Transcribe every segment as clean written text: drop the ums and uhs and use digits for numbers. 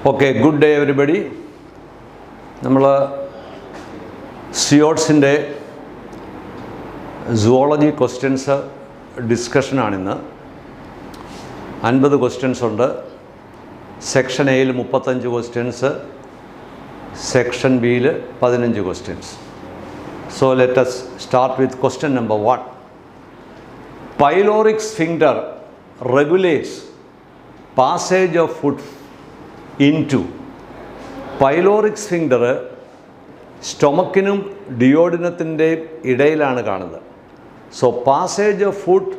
Okay, good day everybody. നമ്മൾ ZEOTS-ന്റെ Zoology questions ഡിസ്കഷനാണിന്ന്. 50 questions ഉണ്ട്. Section എയിൽ 35 ക്വസ്റ്റ്യൻസ്, സെക്ഷൻ ബിയിൽ 15 questions. So let us start with question number 1. Pyloric sphincter regulates passage of food into. Pyloric sphincter സ്റ്റൊമക്കിനും ഡിയോഡിനത്തിൻ്റെയും ഇടയിലാണ് കാണുന്നത്. So passage of food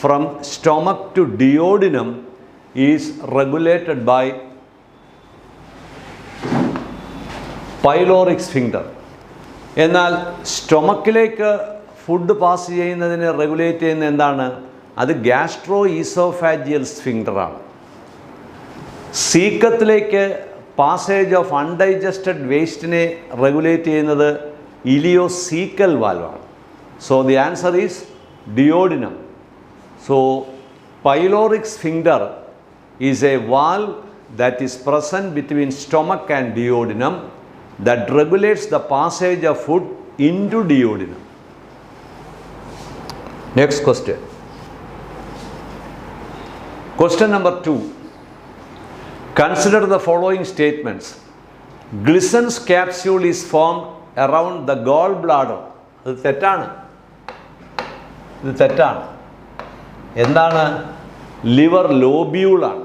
from stomach to duodenum is regulated by pyloric sphincter. എന്നാൽ സ്റ്റൊമക്കിലേക്ക് food pass ചെയ്യുന്നതിന് regulate ചെയ്യുന്ന എന്താണ്? അത് ഗ്യാസ്ട്രോ ഈസോഫാജിയൽ സ്ഫിങ്ക്ടറാണ്. സീക്കത്തിലേക്ക് പാസേജ് ഓഫ് അൺഡൈജസ്റ്റഡ് വേസ്റ്റിനെ റെഗുലേറ്റ് ചെയ്യുന്നത് ഇലിയോസീക്കൽ വാൽവാണ്. So the answer is duodenum. So pyloric sphincter is a valve that is present between stomach and duodenum that regulates the passage of food in to duodenum. Next question. Question number 2. Consider the following statements. Glissen's capsule is formed around the gallbladder. ഇത് തെറ്റാണ്. എന്താണ്? Liver ലോബ്യൂളാണ്.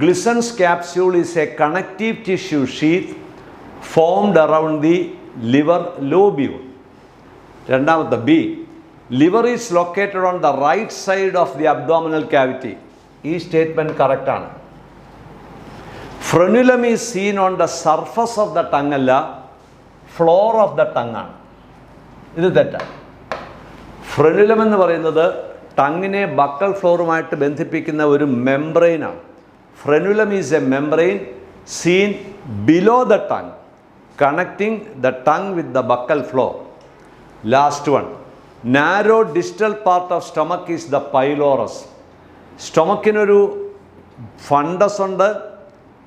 Glissen's capsule is a connective tissue sheath formed around the liver lobule. രണ്ടാമത്തെ B. Liver is located on the right side of the abdominal cavity. ഈ statement കറക്റ്റാണ്. Frenulum is seen on the surface of the tongue അല്ല, floor of the tongue ആണ്. ഇത് തെറ്റാണ്. ഫ്രനുലം എന്ന് പറയുന്നത് ടങ്ങിനെ buccal ഫ്ലോറുമായിട്ട് ബന്ധിപ്പിക്കുന്ന ഒരു മെംബ്രെയിനാണ്. Frenulum is a membrane seen below the tongue connecting the tongue with the buccal floor. Last one. Narrow distal part of stomach is the pylorus. സ്റ്റൊമക്കിനൊരു ഫണ്ടസ് ഉണ്ട്,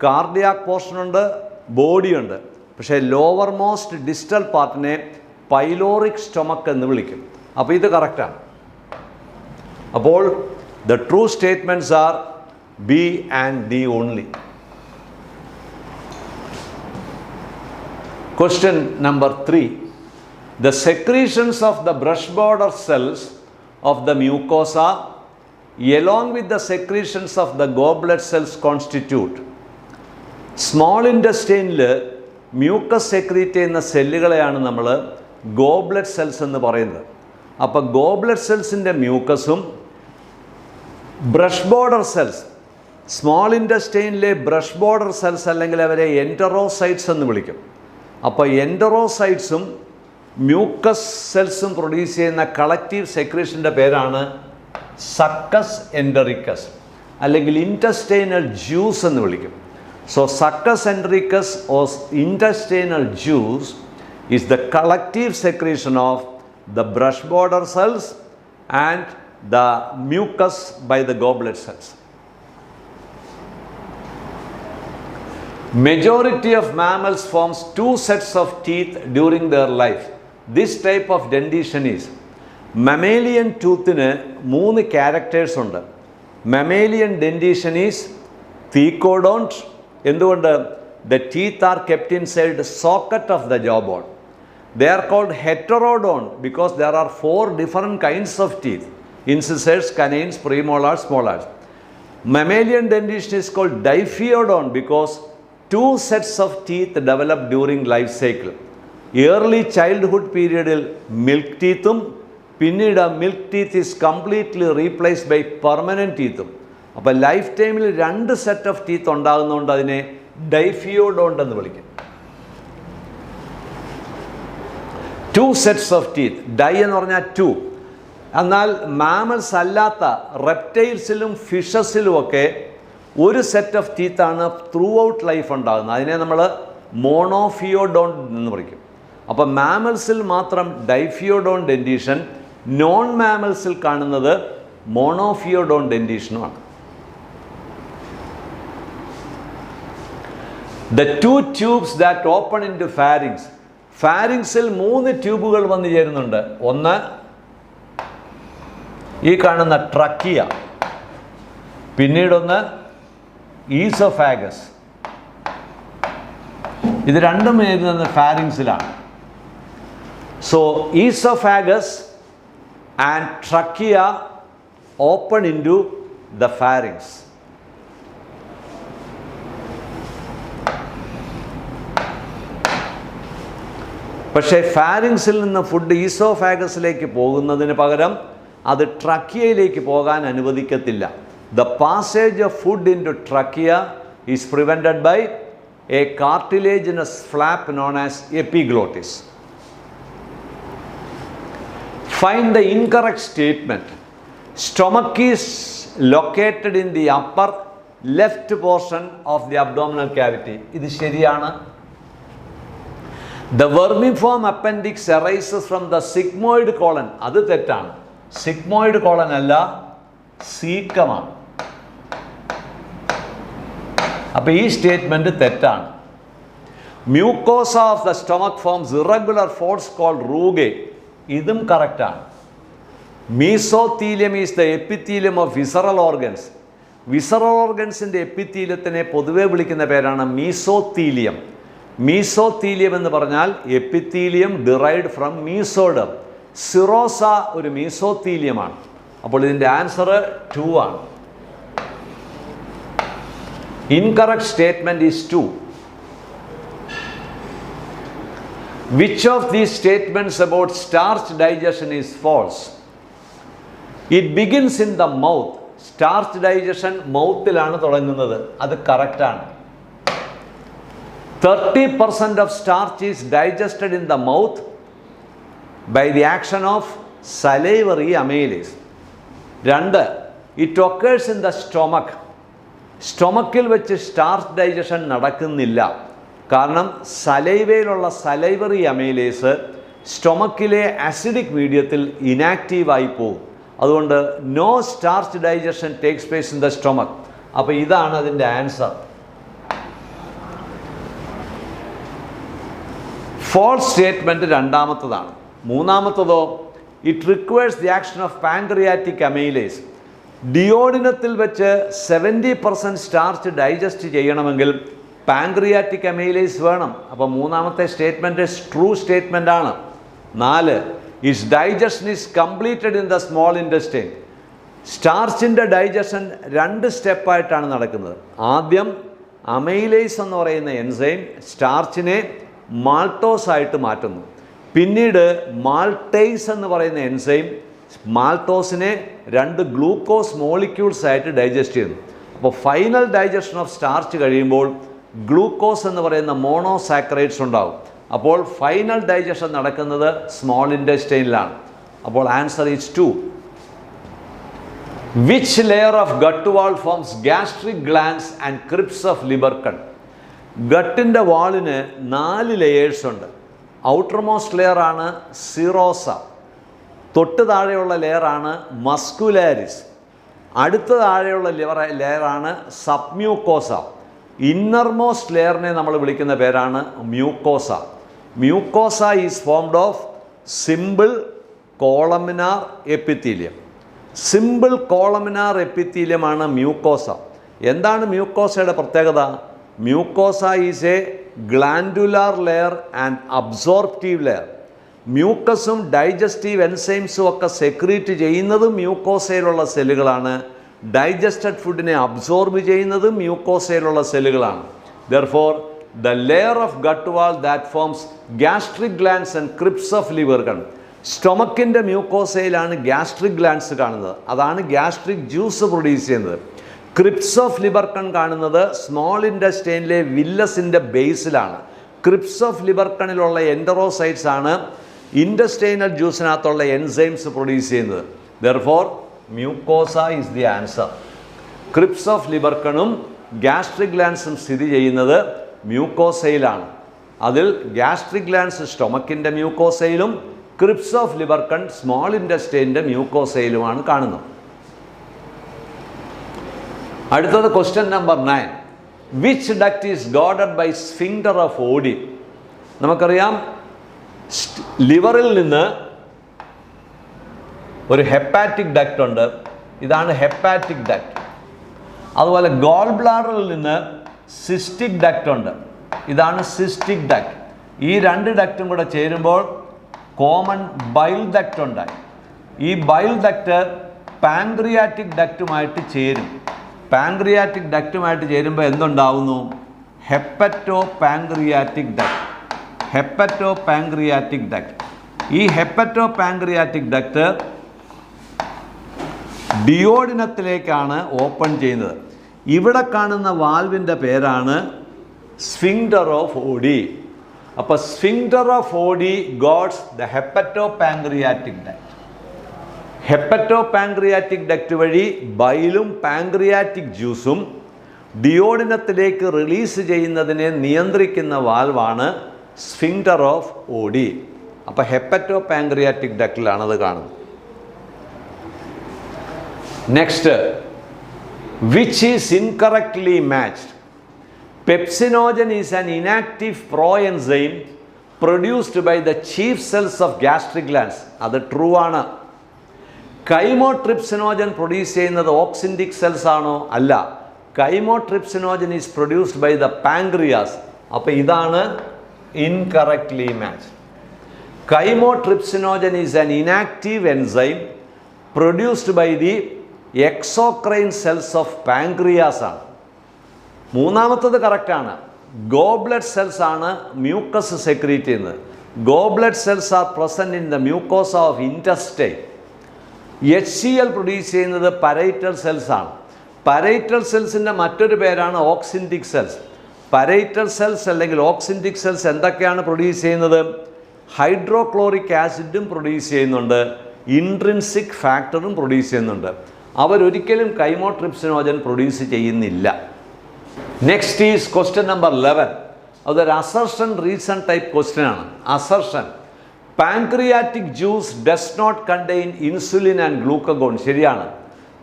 കാർഡിയാക് പോർഷനുണ്ട്, ബോഡിയുണ്ട്. പക്ഷേ ലോവർ മോസ്റ്റ് ഡിസ്റ്റൽ പാർട്ടിനെ പൈലോറിക് സ്റ്റൊമക്ക് എന്ന് വിളിക്കും. അപ്പോൾ ഇത് കറക്റ്റാണ്. അപ്പോൾ the true statements are B and D only. Question number 3. The secretions of the brush border cells of the mucosa along with the secretions of the goblet cells constitute. Small ഇൻറ്റസ്റ്റൈനിൽ mucus secrete ചെയ്യുന്ന സെല്ലുകളെയാണ് നമ്മൾ goblet cells എന്ന് പറയുന്നത്. അപ്പോൾ goblet സെൽസിൻ്റെ മ്യൂക്കസും brush border cells, small ഇൻറ്റസ്റ്റൈനിലെ ബ്രഷ് ബോർഡർ സെൽസ് അല്ലെങ്കിൽ അവരെ എൻറ്ററോസൈറ്റ്സ് എന്ന് വിളിക്കും. അപ്പോൾ എൻറ്ററോസൈറ്റ്സും മ്യൂക്കസ് സെൽസും പ്രൊഡ്യൂസ് ചെയ്യുന്ന കളക്റ്റീവ് സെക്രീഷൻ്റെ പേരാണ് സക്കസ് എൻറ്ററിക്കസ് അല്ലെങ്കിൽ ഇൻറ്റസ്റ്റൈനൽ ജ്യൂസ് എന്ന് വിളിക്കും. So succus entericus or intestinal juice is the collective secretion of the brush border cells and the mucus by the goblet cells. Majority of mammals forms 2 sets of teeth during their life. This type of dentition is. Mammalian toothന് 3 characters ഉണ്ട്. Mammalian dentition is thecodont. എന്തുകൊണ്ട്? The teeth are kept inside the socket of the jaw bone. They are called heterodont because there are 4 different kinds of teeth: incisors, canines, premolars, molars. Mammalian dentition is called diffusion because 2 sets of teeth develop during life cycle. Early childhood periodil milk teethum, പിന്നീട് milk teeth is completely replaced by permanent ടീത്തും. അപ്പോൾ life ടൈമിൽ 2 set of teeth ഉണ്ടാകുന്നതുകൊണ്ട് അതിനെ ഡൈഫിയോഡോണ്ട് എന്ന് വിളിക്കും. 2 sets of teeth. Dye എന്ന് പറഞ്ഞാൽ 2. എന്നാൽ മാമൽസ് അല്ലാത്ത റെപ്റ്റൈൽസിലും ഫിഷസിലുമൊക്കെ 1 സെറ്റ് ഓഫ് ടീത്താണ് ത്രൂ ഔട്ട് ലൈഫ് ഉണ്ടാകുന്നത്. അതിനെ നമ്മൾ മോണോഫിയോഡോണ്ട് എന്ന് വിളിക്കും. അപ്പോൾ മാമൽസിൽ മാത്രം ഡൈഫിയോഡോൺ ഡെൻറ്റീഷൻ, നോൺ മാമൽസിൽ കാണുന്നത് മോണോഫിയോഡോൺ ഡെൻറ്റീഷനുമാണ്. The two tubes that open into pharynx. ഫാരിങ്സിൽ 3 ട്യൂബുകൾ വന്നു ചേരുന്നുണ്ട്. ഒന്ന് ഈ കാണുന്ന ട്രക്കിയ, പിന്നീടൊന്ന് ഈസോഫാഗസ്. ഇത് രണ്ടും എഴുതുന്നത് ഫാരിങ്സിലാണ്. So oesophagus and trachea open into the pharynx. പക്ഷേ ഫാരിങ്സിൽ നിന്ന് ഫുഡ് ഈസോഫാഗസിലേക്ക് പോകുന്നതിന് പകരം അത് ട്രക്കിയയിലേക്ക് പോകാൻ അനുവദിക്കത്തില്ല. The passage of food into trachea is prevented by a cartilaginous flap known as epiglottis. Find the incorrect statement. Stomach is located in the upper left portion of the abdominal cavity. ഇത് ശരിയാണ്. The vermiform appendix arises from the sigmoid colon. അത് തെറ്റാണ്. sigmoid colon അല്ല, സീക്കമാണ്. അപ്പോൾ ഈ statement തെറ്റാണ്. Mucosa of the stomach forms irregular folds called rugae. ഇതും കറക്റ്റാണ്. Mesothelium is the epithelium of visceral organs. Visceral ഓർഗൻസിൻ്റെ എപ്പിത്തീലിയത്തിനെ പൊതുവെ വിളിക്കുന്ന പേരാണ് മീസോത്തീലിയം. മീസോത്തീലിയം എന്ന് പറഞ്ഞാൽ epithelium derived from mesoderm. Serosa ഒരു മീസോത്തീലിയമാണ്. അപ്പോൾ ഇതിൻ്റെ ആൻസർ 2 ആണ്. Incorrect statement is 2. Which of these statements about starch digestion is false? It begins in the mouth. Starch digestion മൗത്തിലാണ് തുടങ്ങുന്നത്. അത് കറക്റ്റാണ്. 30% of starch is digested in the mouth by the action of salivary amylase. 2. It occurs in the stomach. സ്റ്റൊമക്കിൽ വെച്ച് starch digestion നടക്കുന്നില്ല. കാരണം സലൈവയിലുള്ള salivary amylase സ്റ്റൊമക്കിലെ acidic മീഡിയത്തിൽ ഇനാക്റ്റീവായി പോകും. അതുകൊണ്ട് no starch digestion takes place in the stomach. അപ്പോൾ ഇതാണ് അതിൻ്റെ ആൻസർ. ഫോൾസ് സ്റ്റേറ്റ്മെൻറ്റ് രണ്ടാമത്തതാണ്. മൂന്നാമത്തതോ it requires the action of pancreatic amylase. ഡിയോഡിനത്തിൽ വെച്ച് 70% സ്റ്റാർച്ച് ഡൈജസ്റ്റ് ചെയ്യണമെങ്കിൽ പാൻക്രിയാറ്റിക് അമൈലേസ് വേണം. അപ്പോൾ മൂന്നാമത്തെ സ്റ്റേറ്റ്മെൻറ്റ് ട്രൂ സ്റ്റേറ്റ്മെൻ്റ് ആണ്. 4. Its digestion is completed in the small intestine. സ്റ്റാർച്ചിൻ്റെ ഡൈജഷൻ 2 സ്റ്റെപ്പായിട്ടാണ് നടക്കുന്നത്. ആദ്യം അമൈലേസ് എന്ന് പറയുന്ന എൻസൈം സ്റ്റാർച്ചിനെ മാൾട്ടോസ് ആയിട്ട് മാറ്റുന്നു. പിന്നീട് മാൾട്ടേസ് എന്ന് പറയുന്ന എൻസൈം മാൾട്ടോസിനെ 2 ഗ്ലൂക്കോസ് മോളിക്യൂൾസ് ആയിട്ട് ഡൈജസ്റ്റ് ചെയ്യുന്നു. അപ്പോൾ ഫൈനൽ ഡൈജഷൻ ഓഫ് സ്റ്റാർച്ച് കഴിയുമ്പോൾ ഗ്ലൂക്കോസ് എന്ന് പറയുന്ന മോണോസാക്കറൈഡ്സ് ഉണ്ടാകും. അപ്പോൾ ഫൈനൽ ഡൈജഷൻ നടക്കുന്നത് സ്മോൾ ഇൻറ്റസ്റ്റൈനിലാണ്. അപ്പോൾ answer is 2. Which layer of gut wall forms gastric glands and crypts of Lieberkuhn? ഗട്ടിൻ്റെ വാളിന് 4 ലെയേഴ്സ് ഉണ്ട്. ഔട്ടർമോസ്റ്റ് ലെയറാണ് സിറോസ, തൊട്ട് താഴെയുള്ള ലെയറാണ് മസ്കുലാരിസ്, അടുത്ത താഴെയുള്ള ലെയറാണ് സബ്മ്യൂക്കോസ, ഇന്നർമോസ്റ്റ് ലെയറിനെ നമ്മൾ വിളിക്കുന്ന പേരാണ് mucosa. Mucosa is formed of simple columnar epithelium. Simple columnar എപ്പിത്തീലിയമാണ് മ്യൂക്കോസ. എന്താണ് മ്യൂക്കോസയുടെ പ്രത്യേകത? Mucosa is a glandular layer and absorptive layer. മ്യൂക്കസും ഡൈജസ്റ്റീവ് എൻസൈംസും ഒക്കെ സെക്രീറ്റ് ചെയ്യുന്നതും മ്യൂക്കോസയിലുള്ള സെല്ലുകളാണ്. ഡൈജസ്റ്റഡ് ഫുഡിനെ അബ്സോർബ് ചെയ്യുന്നതും മ്യൂക്കോസയിലുള്ള സെല്ലുകളാണ്. Therefore the layer of gut wall that forms gastric glands and crypts of ലിവർ. സ്റ്റൊമക്കിൻ്റെ മ്യൂക്കോസയിലാണ് ഗാസ്ട്രിക് ഗ്ലാൻഡ്സ് കാണുന്നത്. അതാണ് ഗാസ്ട്രിക് ജ്യൂസ് പ്രൊഡ്യൂസ് ചെയ്യുന്നത്. ക്രിപ്സ് ഓഫ് ലിബർക്കൺ കാണുന്നത് സ്മോൾ ഇൻറ്റസ്റ്റൈനിലെ വില്ലസിൻ്റെ ബേസിലാണ്. ക്രിപ്സ് ഓഫ് ലിബർക്കണിലുള്ള എൻഡറോസൈറ്റ്സ് ആണ് ഇൻറ്റസ്റ്റൈനൽ ജ്യൂസിനകത്തുള്ള എൻസൈംസ് പ്രൊഡ്യൂസ് ചെയ്യുന്നത്. Therefore mucosa is the answer. Crypts of ലിബർക്കണും ഗാസ്ട്രിക് ഗ്ലാൻഡ്സും സ്ഥിതി ചെയ്യുന്നത് മ്യൂക്കോസയിലാണ്. അതിൽ ഗാസ്ട്രിക് ഗ്ലാൻഡ്സ് സ്റ്റൊമക്കിൻ്റെ മ്യൂക്കോസയിലും ക്രിപ്സ് ഓഫ് ലിബർക്കൺ സ്മോൾ ഇൻറ്റസ്റ്റൈൻ്റെ മ്യൂക്കോസയിലുമാണ് കാണുന്നത്. അടുത്തത് question number 9. Which duct is guarded by sphincter of Oddi? നമുക്കറിയാം ലിവറിൽ നിന്ന് ഒരു ഹെപ്പാറ്റിക് ഡക്റ്റ് ഉണ്ട്. ഇതാണ് ഹെപ്പാറ്റിക് ഡക്റ്റ്. അതുപോലെ ഗോൾ ബ്ലാഡറിൽ നിന്ന് സിസ്റ്റിക് ഡക്റ്റ് ഉണ്ട്. ഇതാണ് സിസ്റ്റിക് ഡക്റ്റ്. ഈ രണ്ട് ഡക്റ്റും കൂടെ ചേരുമ്പോൾ കോമൺ ബൈൽ ഡക്റ്റ് ഉണ്ടായി. ഈ ബൈൽ ഡക്റ്റ് പാൻക്രിയാറ്റിക് ഡക്റ്റുമായിട്ട് ചേരും. പാൻക്രിയാറ്റിക് ഡക്റ്റുമായിട്ട് ചേരുമ്പോൾ എന്തുണ്ടാവുന്നു? Hepato pancreatic duct. Hepato pancreatic duct. ഈ ഹെപ്പറ്റോ പാൻക്രിയാറ്റിക് ഡക്റ്റ് ഡിയോഡിനത്തിലേക്കാണ് ഓപ്പൺ ചെയ്യുന്നത്. ഇവിടെ കാണുന്ന വാൽവിൻ്റെ പേരാണ് സ്ഫിങ്ക്ടർ ഓഫ് ഓഡി. അപ്പോൾ sphincter of Oddi guards the hepato pancreatic duct. Hepato pancreatic duct വഴി ബൈലും പാൻക്രിയാറ്റിക് ജ്യൂസും ഡിയോഡിനത്തിലേക്ക് റിലീസ് ചെയ്യുന്നതിനെ നിയന്ത്രിക്കുന്ന വാൽവാണ് സ്ഫിങ്ക്ടർ ഓഫ് ഓഡി. അപ്പോൾ ഹെപ്പറ്റോ പാൻക്രിയാറ്റിക് ഡക്റ്റിലാണത് കാണുന്നത്. Next, which is incorrectly matched? Pepsinogen is an inactive proenzyme produced by the chief cells of gastric glands. അത് ട്രൂ ആണ്. കൈമോട്രിപ്സിനോജൻ പ്രൊഡ്യൂസ് ചെയ്യുന്നത് ഓക്സിൻറ്റിക് സെൽസ് ആണോ? അല്ല. Chymotrypsinogen is produced by the pancreas. അപ്പോൾ ഇതാണ് incorrectly match. Chymotrypsinogen is an inactive enzyme produced by the exocrine cells of pancreas ആണ്. മൂന്നാമത്തത് കറക്റ്റാണ്. ഗോബ്ലഡ് സെൽസ് ആണ് മ്യൂക്കസ് സെക്രീറ്റ് ചെയ്യുന്നത്. Goblet cells are present in the mucosa of intestine. HCl produce ചെയ്യുന്നത് parietal cells ആണ്. Parietal സെൽസിൻ്റെ മറ്റൊരു പേരാണ് ഓക്സിൻറ്റിക് സെൽസ്. പരൈറ്റൽ സെൽസ് അല്ലെങ്കിൽ ഓക്സിൻറ്റിക് സെൽസ് എന്തൊക്കെയാണ് പ്രൊഡ്യൂസ് ചെയ്യുന്നത്? ഹൈഡ്രോക്ലോറിക് ആസിഡും പ്രൊഡ്യൂസ് ചെയ്യുന്നുണ്ട്, ഇൻട്രിൻസിക് ഫാക്ടറും പ്രൊഡ്യൂസ് ചെയ്യുന്നുണ്ട്. അവരൊരിക്കലും കൈമോട്രിപ്സിനോജൻ പ്രൊഡ്യൂസ് ചെയ്യുന്നില്ല. Next is question number 11. അതൊരു അസർഷൻ റീസൺ ടൈപ്പ് ക്വസ്റ്റ്യൻ ആണ്. Assertion, pancreatic juice does not contain insulin and glucagon. ശരിയാണ്.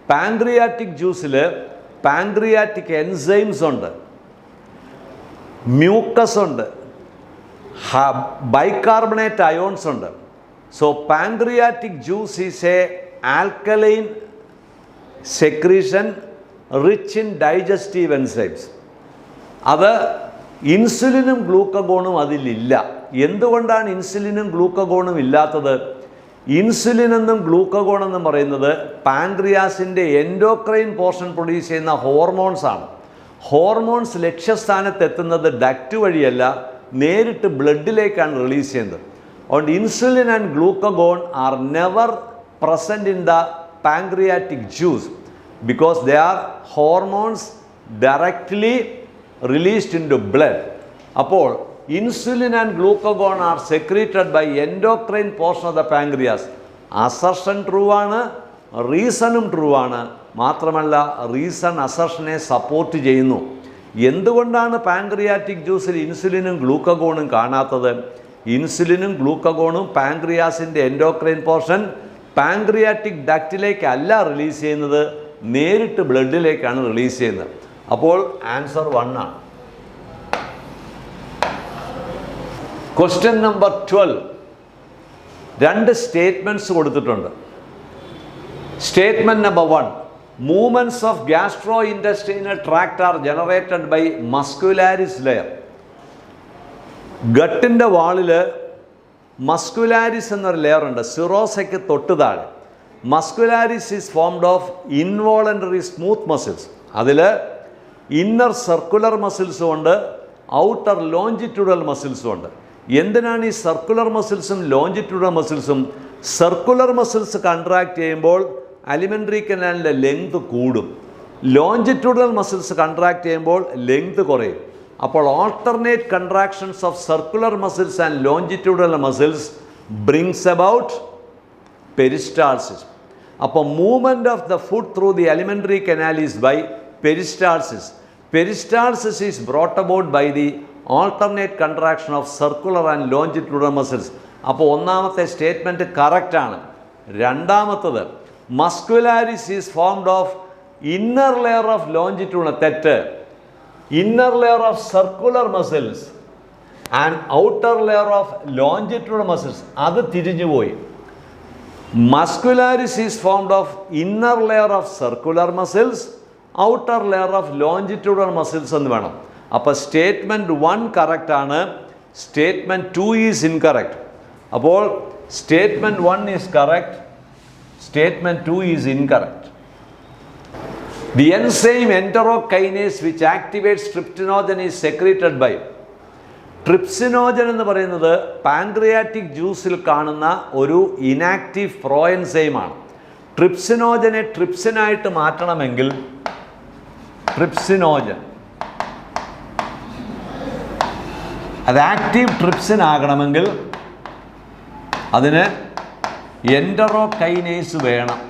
പാൻക്രിയാറ്റിക് ജ്യൂസിൽ പാൻക്രിയാറ്റിക് എൻസൈംസ് ഉണ്ട്, മ്യൂക്കസ് ഉണ്ട്, ബൈകാർബണേറ്റ് അയോൺസ് ഉണ്ട്. So pancreatic juice is a alkaline secretion rich in digestive enzymes. അത് ഇൻസുലിനും ഗ്ലൂക്കഗോണും അതിലില്ല. എന്തുകൊണ്ടാണ് ഇൻസുലിനും ഗ്ലൂക്കഗോണും ഇല്ലാത്തത്? ഇൻസുലിൻ എന്നും ഗ്ലൂക്കഗോൺ എന്നും പറയുന്നത് പാൻക്രിയാസിൻ്റെ എൻഡോക്രൈൻ പോർഷൻ പ്രൊഡ്യൂസ് ചെയ്യുന്ന ഹോർമോൺസ് ആണ്. ഹോർമോൺസ് ലക്ഷ്യസ്ഥാനത്ത് എത്തുന്നത് ഡക്റ്റ് വഴിയല്ല, നേരിട്ട് ബ്ലഡിലേക്കാണ് റിലീസ് ചെയ്യുന്നത്. അതുകൊണ്ട് insulin and glucagon R never present in the pancreatic juice because they are hormones directly released into blood. അപ്പോൾ insulin and glucagon are secreted by endocrine portion of the pancreas. Assertion true ആണ്, റീസണും true ആണ്. മാത്രമല്ല reason അസർഷനെ support ചെയ്യുന്നു. എന്തുകൊണ്ടാണ് pancreatic ജ്യൂസിൽ ഇൻസുലിനും ഗ്ലൂക്കഗോണും കാണാത്തത്? ഇൻസുലിനും ഗ്ലൂക്കഗോണും പാൻക്രിയാസിൻ്റെ എൻഡോക്രൈൻ പോർഷൻ പാൻക്രിയാറ്റിക് ഡക്റ്റിലേക്കല്ല റിലീസ് ചെയ്യുന്നത്, നേരിട്ട് ബ്ലഡിലേക്കാണ് റിലീസ് ചെയ്യുന്നത്. അപ്പോൾ ആൻസർ 1 ആണ്. Question number 12. 2 സ്റ്റേറ്റ്മെൻറ്റ്സ് കൊടുത്തിട്ടുണ്ട്. Statement number 1, movements of gastro intestinal tract are generated by muscularis layer. ഗട്ടിൻ്റെ വാളിൽ മസ്കുലാരിസ് എന്നൊരു ലെയർ ഉണ്ട്, സിറോസയ്ക്ക് തൊട്ട് താഴെ. Muscularis is formed of involuntary smooth muscles. അതിൽ ഇന്നർ സർക്കുലർ മസിൽസും ഉണ്ട്, ഔട്ടർ ലോഞ്ചിറ്റ്യൂഡൽ മസിൽസും ഉണ്ട്. എന്തിനാണ് ഈ സർക്കുലർ മസിൽസും ലോഞ്ചിറ്റ്യൂഡൽ മസിൽസും? സർക്കുലർ മസിൽസ് കൺട്രാക്ട് ചെയ്യുമ്പോൾ അലിമെൻ്ററി കനാലിൻ്റെ ലെങ്ത് കൂടും, ലോഞ്ചിറ്റ്യൂഡൽ മസിൽസ് കൺട്രാക്ട് ചെയ്യുമ്പോൾ ലെങ്ത് കുറയും. അപ്പോൾ alternate contractions of circular muscles and longitudinal muscles brings about peristalsis. അപ്പോൾ movement of the food through the alimentary canal is by peristalsis. Peristalsis is brought about by the alternate contraction of circular and longitudinal muscles. അപ്പോൾ ഒന്നാമത്തെ statement കറക്റ്റാണ്. രണ്ടാമത്തത് muscularis is formed of inner layer of longitudinal. തെറ്റ്. inner layer of circular muscles and outer layer of longitudinal muscles. അത് തിരിഞ്ഞു പോയി. Muscularis is formed of inner layer of circular muscles, outer layer of longitudinal muscles എന്ന് വേണം. അപ്പോൾ statement 1 correct ആണ്, statement 2 is incorrect. അപ്പോൾ statement 1 is correct, statement 2 is incorrect. The enzyme enterokinase which activates trypsinogen is secreted by. Trypsinogen എന്ന് പറയുന്നത് pancreatic ജ്യൂസിൽ കാണുന്ന ഒരു inactive pro എൻസൈമാണ്. ട്രിപ്സിനോജനെ ട്രിപ്സിനായിട്ട് മാറ്റണമെങ്കിൽ ട്രിപ്സിനോജൻ അത് ആക്റ്റീവ് ട്രിപ്സിൻ ആകണമെങ്കിൽ അതിന് എൻറ്ററോകൈനേസ് വേണം.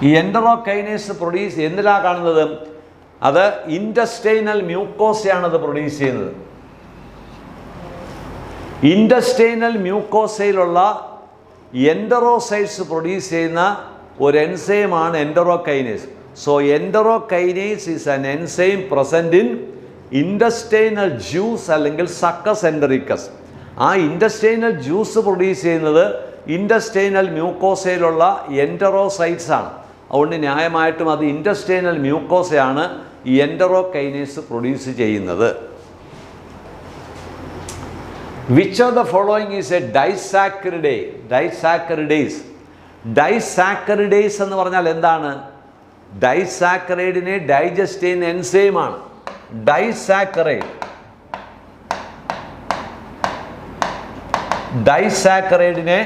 ഈ എൻറ്ററോകൈനേസ് പ്രൊഡ്യൂസ് എന്തിലാണ് കാണുന്നത്? അത് ഇൻറ്റസ്റ്റൈനൽ മ്യൂക്കോസയാണ് അത് പ്രൊഡ്യൂസ് ചെയ്യുന്നത്. ഇൻറ്റസ്റ്റൈനൽ മ്യൂക്കോസയിലുള്ള എൻറ്ററോസൈറ്റ്സ് പ്രൊഡ്യൂസ് ചെയ്യുന്ന ഒരു എൻസൈമാണ് enterokinase. So enterokinase is an enzyme present in intestinal juice അല്ലെങ്കിൽ സക്കസ് എൻറ്ററിക്കസ്. ആ ഇൻറ്റസ്റ്റൈനൽ ജ്യൂസ് പ്രൊഡ്യൂസ് ചെയ്യുന്നത് ഇൻറ്റസ്റ്റൈനൽ മ്യൂക്കോസയിലുള്ള എൻറ്ററോസൈറ്റ്സ് ആണ്. അതുകൊണ്ട് ന്യായമായിട്ടും അത് ഇൻറ്റസ്റ്റൈനൽ മ്യൂക്കോസയാണ് ഈ എൻറ്ററോകൈനേസ് പ്രൊഡ്യൂസ് ചെയ്യുന്നത്. Which of the following is a disaccharidase? Disaccharidase എന്ന് പറഞ്ഞാൽ എന്താണ്? ഡൈസാക്കറൈഡിനെ ഡൈജസ്റ്റ് ചെയ്യുന്ന എൻസൈമാണ് ഡൈസാക്കറൈഡ്. ഡൈസാക്കറൈഡിനെ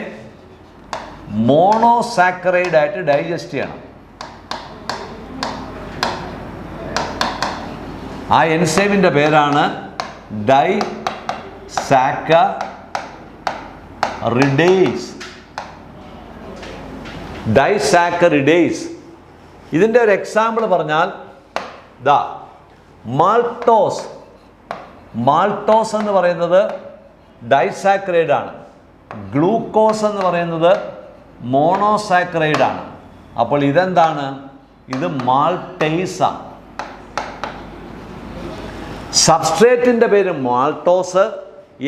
മോണോസാക്കറൈഡ് ആയിട്ട് ഡൈജസ്റ്റ് ചെയ്യണം. ആ എൻസൈമിൻ്റെ പേരാണ് ഡൈസാക്കറിഡേസ്. ഡൈസാക്കറിഡേസ്. ഇതിൻ്റെ ഒരു എക്സാമ്പിൾ പറഞ്ഞാൽ മാൾട്ടോസ്. മാൾട്ടോസ് എന്ന് പറയുന്നത് ഡൈസാക്കറൈഡ് ആണ്. ഗ്ലൂക്കോസ് എന്ന് പറയുന്നത് മോണോസാക്കറൈഡ് ആണ്. അപ്പോൾ ഇതെന്താണ്? ഇത് മാൾട്ടേസ് ആണ്. സബ്സ്ട്രേറ്റിൻ്റെ പേര് മാൾട്ടോസ്,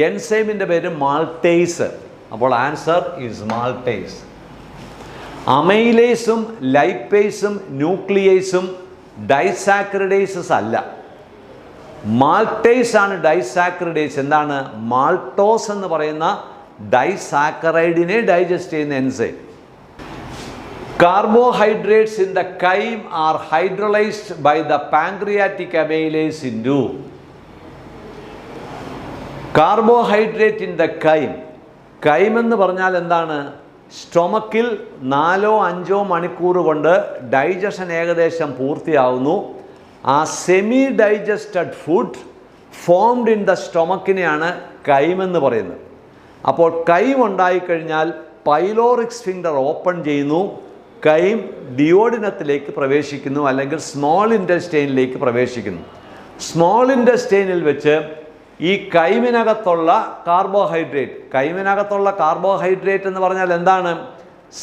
എൻസൈമിൻ്റെ പേര് മാൾട്ടേസ്. അപ്പോൾ ആൻസർ ഈസ് മാൾട്ടേസ്. അമൈലേസും ലൈപ്പേസും ന്യൂക്ലിയേസും ഡൈസാക്കറിഡേസസ് അല്ല. മാൾട്ടേസ് ആണ് ഡൈസാക്കറിഡേസ്. എന്താണ്? മാൾട്ടോസ് എന്ന് പറയുന്ന ഡൈസാക്കറൈഡിനെ ഡൈജസ്റ്റ് ചെയ്യുന്ന enzyme. Carbohydrates in the chyme are hydrolysed by the pancreatic amylase into. Carbohydrate in the chyme. Chyme എന്ന് പറഞ്ഞാൽ എന്താണ്? സ്റ്റൊമക്കിൽ 4-5 മണിക്കൂർ കൊണ്ട് ഡൈജഷൻ ഏകദേശം പൂർത്തിയാവുന്നു. ആ semi digested food formed in the സ്റ്റൊമക്കിനെയാണ് came എന്ന് പറയുന്നത്. അപ്പോൾ കൈം ഉണ്ടായിക്കഴിഞ്ഞാൽ പൈലോറിക് സ്ഫിങ്ക്ടർ ഓപ്പൺ ചെയ്യുന്നു, കൈം ഡിയോഡിനത്തിലേക്ക് പ്രവേശിക്കുന്നു, അല്ലെങ്കിൽ സ്മോൾ ഇൻറ്റസ്റ്റൈനിലേക്ക് പ്രവേശിക്കുന്നു. സ്മോൾ ഇൻറ്റസ്റ്റൈനിൽ വെച്ച് ഈ കൈമിനകത്തുള്ള കാർബോഹൈഡ്രേറ്റ് എന്ന് പറഞ്ഞാൽ എന്താണ്?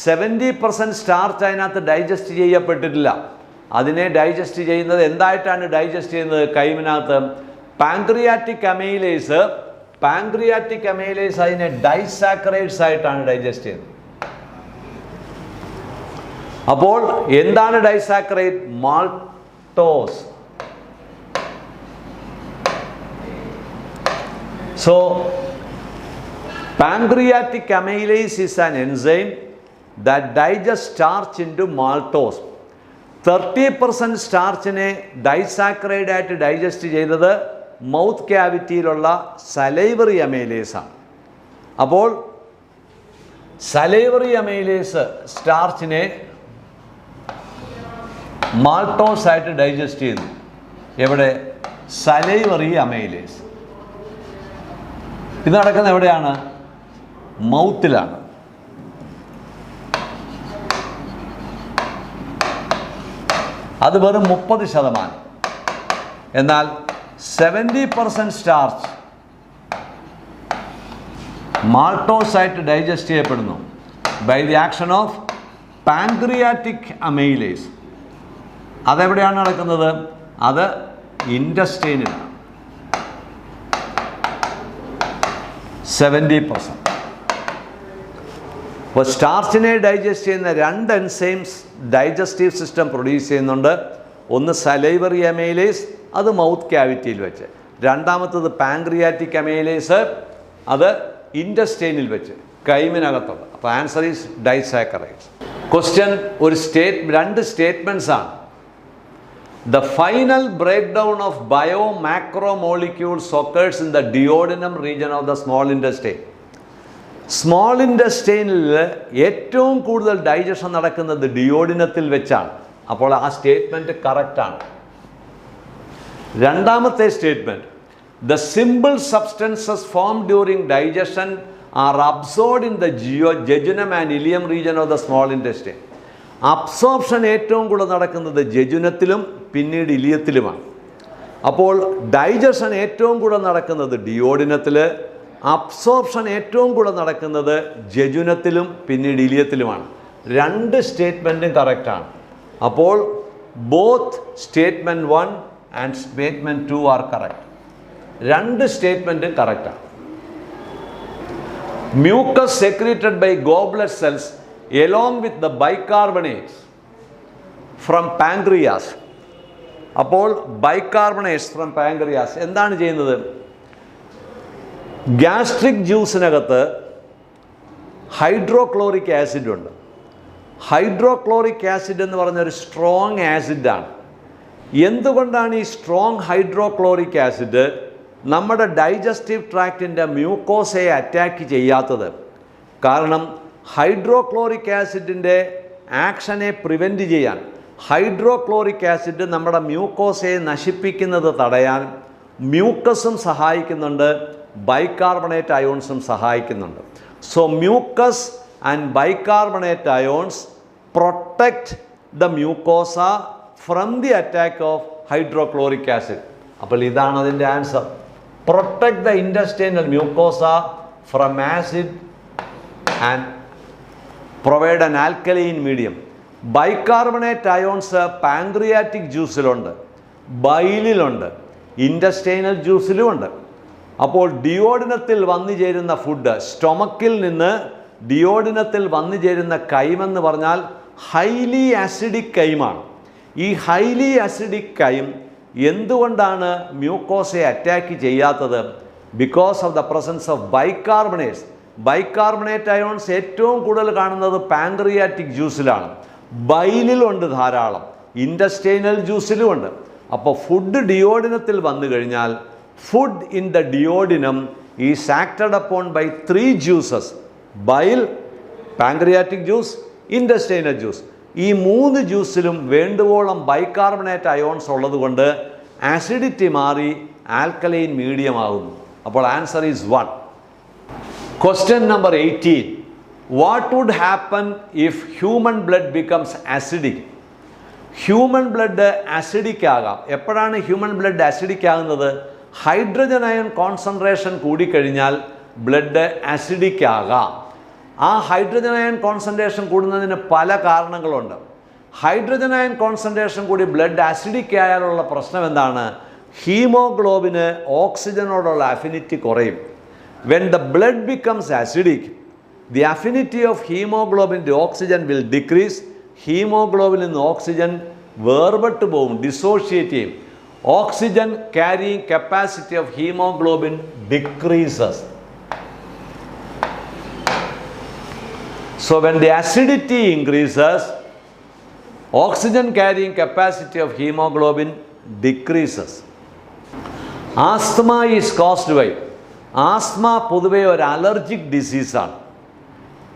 70% സ്റ്റാർച്ച് അതിനകത്ത് ഡൈജസ്റ്റ് ചെയ്യപ്പെട്ടിട്ടില്ല. അതിനെ ഡൈജസ്റ്റ് ചെയ്യുന്നത് എന്തായിട്ടാണ് ഡൈജസ്റ്റ് ചെയ്യുന്നത്? കൈമിനകത്ത് പാൻക്രിയാറ്റിക് അമൈലേസ് അതിനെ ഡൈസാക്കറൈഡ്സ് ആയിട്ടാണ് ഡൈജസ്റ്റ് ചെയ്യുന്നത്. അപ്പോൾ എന്താണ് disaccharide? Maltose. So pancreatic amylase is an enzyme that digests starch into maltose. 30% സ്റ്റാർച്ചിനെ ഡൈസാക്കറൈഡ് ആയിട്ട് ഡൈജസ്റ്റ് ചെയ്തത് മൗത്ത് ക്യാവിറ്റിയിലുള്ള സലൈവറി അമൈലേസ് ആണ്. അപ്പോൾ സലൈവറി അമൈലേസ് സ്റ്റാർച്ചിനെ മാൾട്ടോസ് ആയിട്ട് ഡൈജസ്റ്റ് ചെയ്തു. എവിടെ? Salivary amylase. ഇത് നടക്കുന്നത് എവിടെയാണ്? മൗത്തിലാണ്. അത് വെറും 30%. എന്നാൽ 70% സ്റ്റാർച്ച് മാൾട്ടോസ് ആയിട്ട് ഡൈജസ്റ്റ് ചെയ്യപ്പെടുന്നു by the action of pancreatic amylase. അതെവിടെയാണ് നടക്കുന്നത്? അത് ഇൻറ്റസ്റ്റൈനിലാണ് 70%. അപ്പോൾ സ്റ്റാർച്ചിനെ ഡൈജസ്റ്റ് ചെയ്യുന്ന 2 എൻസൈംസ് ഡൈജസ്റ്റീവ് സിസ്റ്റം പ്രൊഡ്യൂസ് ചെയ്യുന്നുണ്ട്. ഒന്ന് സലൈവറി അമൈലേസ്, അത് മൗത്ത് ക്യാവിറ്റിയിൽ വെച്ച്. രണ്ടാമത്തത് പാൻക്രിയാറ്റിക് അമൈലേസ്, അത് ഇൻറ്റസ്റ്റൈനിൽ വെച്ച്, കൈമിനകത്തുണ്ട്. അപ്പോൾ ആൻസർ ഈസ് ഡൈസാക്കറൈഡ്സ്. ക്വസ്റ്റ്യൻ ഒരു 2 സ്റ്റേറ്റ്മെൻറ്റ്സ് ആണ്. The final breakdown of biomacromolecules occurs in the duodenum region of the small intestine. Small ഇൻറ്റസ്റ്റൈനിൽ ഏറ്റവും കൂടുതൽ ഡൈജഷൻ നടക്കുന്നത് ഡിയോഡിനത്തിൽ വെച്ചാണ്. അപ്പോൾ ആ സ്റ്റേറ്റ്മെൻറ്റ് കറക്റ്റാണ്. രണ്ടാമത്തെ statement, the simple substances form during digestion are absorbed in the jejunum and ileum region of the small intestine. Absorption ഏറ്റവും കൂടുതൽ നടക്കുന്നത് ജെജുനത്തിലും പിന്നീട് ഇലിയത്തിലുമാണ്. അപ്പോൾ ഡൈജഷൻ ഏറ്റവും കൂടുതൽ നടക്കുന്നത് ഡിയോഡിനത്തിൽ, അബ്സോർപ്ഷൻ ഏറ്റവും കൂടുതൽ നടക്കുന്നത് ജെജുനത്തിലും പിന്നീട് ഇലിയത്തിലുമാണ്. 2 സ്റ്റേറ്റ്മെൻറ്റും കറക്റ്റാണ്. അപ്പോൾ both statement 1 and statement 2 are correct. 2 സ്റ്റേറ്റ്മെൻറ്റും കറക്റ്റാണ്. Mucus secreted by goblet cells along with the bicarbonates from pancreas. അപ്പോൾ ബൈകാർബണേറ്റ്സ് ഫ്രം പാൻക്രിയാസ് എന്താണ് ചെയ്യുന്നത്? ഗ്യാസ്ട്രിക് ജ്യൂസിനകത്ത് ഹൈഡ്രോക്ലോറിക് ആസിഡ് ഉണ്ട്. ഹൈഡ്രോക്ലോറിക് ആസിഡ് എന്ന് പറഞ്ഞൊരു സ്ട്രോങ് ആസിഡാണ്. എന്തുകൊണ്ടാണ് ഈ സ്ട്രോങ് ഹൈഡ്രോക്ലോറിക് ആസിഡ് നമ്മുടെ ഡൈജസ്റ്റീവ് ട്രാക്റ്റിൻ്റെ മ്യൂക്കോസയെ അറ്റാക്ക് ചെയ്യാത്തത്? കാരണം ഹൈഡ്രോക്ലോറിക് ആസിഡിൻ്റെ ആക്ഷനെ പ്രിവെൻറ്റ് ചെയ്യാൻ ഹൈഡ്രോക്ലോറിക് ആസിഡ് നമ്മുടെ മ്യൂക്കോസയെ നശിപ്പിക്കുന്നത് തടയാൻ മ്യൂക്കസും സഹായിക്കുന്നുണ്ട്, ബൈകാർബണേറ്റ് അയോൺസും സഹായിക്കുന്നുണ്ട്. So mucus and bicarbonate ions protect the mucosa from the attack of hydrochloric acid. അപ്പോൾ ഇതാണ് അതിൻ്റെ answer. Protect the intestinal mucosa from acid and provide an alkaline medium. Bicarbonate ions pancreatic ജ്യൂസിലുണ്ട്, ബൈലിലുണ്ട്, ഇൻറ്റസ്റ്റൈനൽ ജ്യൂസിലുമുണ്ട്. അപ്പോൾ ഡിയോഡിനത്തിൽ വന്നു ചേരുന്ന ഫുഡ്, സ്റ്റൊമക്കിൽ നിന്ന് ഡിയോഡിനത്തിൽ വന്നു ചേരുന്ന കൈമെന്ന് പറഞ്ഞാൽ ഹൈലി ആസിഡിക് കൈമാണ്. ഈ ഹൈലി ആസിഡിക് കൈം എന്തുകൊണ്ടാണ് മ്യൂക്കോസയെ അറ്റാക്ക് ചെയ്യാത്തത്? Because of the presence of bicarbonates. Bicarbonate ions ഏറ്റവും കൂടുതൽ കാണുന്നത് പാൻക്രിയാറ്റിക് ജ്യൂസിലാണ്, ബൈലിലുണ്ട് ധാരാളം, ഇൻറ്റസ്റ്റൈനൽ ജ്യൂസിലുമുണ്ട്. അപ്പോൾ ഫുഡ് ഡിയോഡിനത്തിൽ വന്നു കഴിഞ്ഞാൽ food in the duodenum is acted upon by 3 juices: bile, pancreatic juice, intestinal juice. ഈ 3 ജ്യൂസിലും വേണ്ടുവോളം ബൈകാർബണേറ്റ് അയോൺസ് ഉള്ളതുകൊണ്ട് ആസിഡിറ്റി മാറി ആൽക്കലൈൻ മീഡിയം ആകുന്നു. അപ്പോൾ answer is 1. Question number 18. What would happen if human blood becomes acidic? Human blood acidic ആകാം. എപ്പോഴാണ് human blood acidic ആകുന്നത്? ഹൈഡ്രജൻ അയൺ കോൺസെൻട്രേഷൻ കൂടിക്കഴിഞ്ഞാൽ ബ്ലഡ് ആസിഡിക് ആകാം. ആ ഹൈഡ്രജൻ അയൺ കോൺസെൻട്രേഷൻ കൂടുന്നതിന് പല കാരണങ്ങളുണ്ട്. ഹൈഡ്രജൻ അയൺ കോൺസെൻട്രേഷൻ കൂടി ബ്ലഡ് ആസിഡിക് ആയാലുള്ള പ്രശ്നം എന്താണ്? ഹീമോഗ്ലോബിന് ഓക്സിജനോടുള്ള അഫിനിറ്റി കുറയും. When the blood becomes acidic, the affinity of hemoglobin to oxygen will decrease. Hemoglobin in oxygen വേർപെട്ട് പോകും, ഡിസോഷിയേറ്റ് ചെയ്യും. Oxygen carrying capacity of hemoglobin decreases. So when the acidity increases, oxygen carrying capacity of hemoglobin decreases. Asthma is caused by, asthma പൊതുവെ ഒരു allergic ഡിസീസാണ്.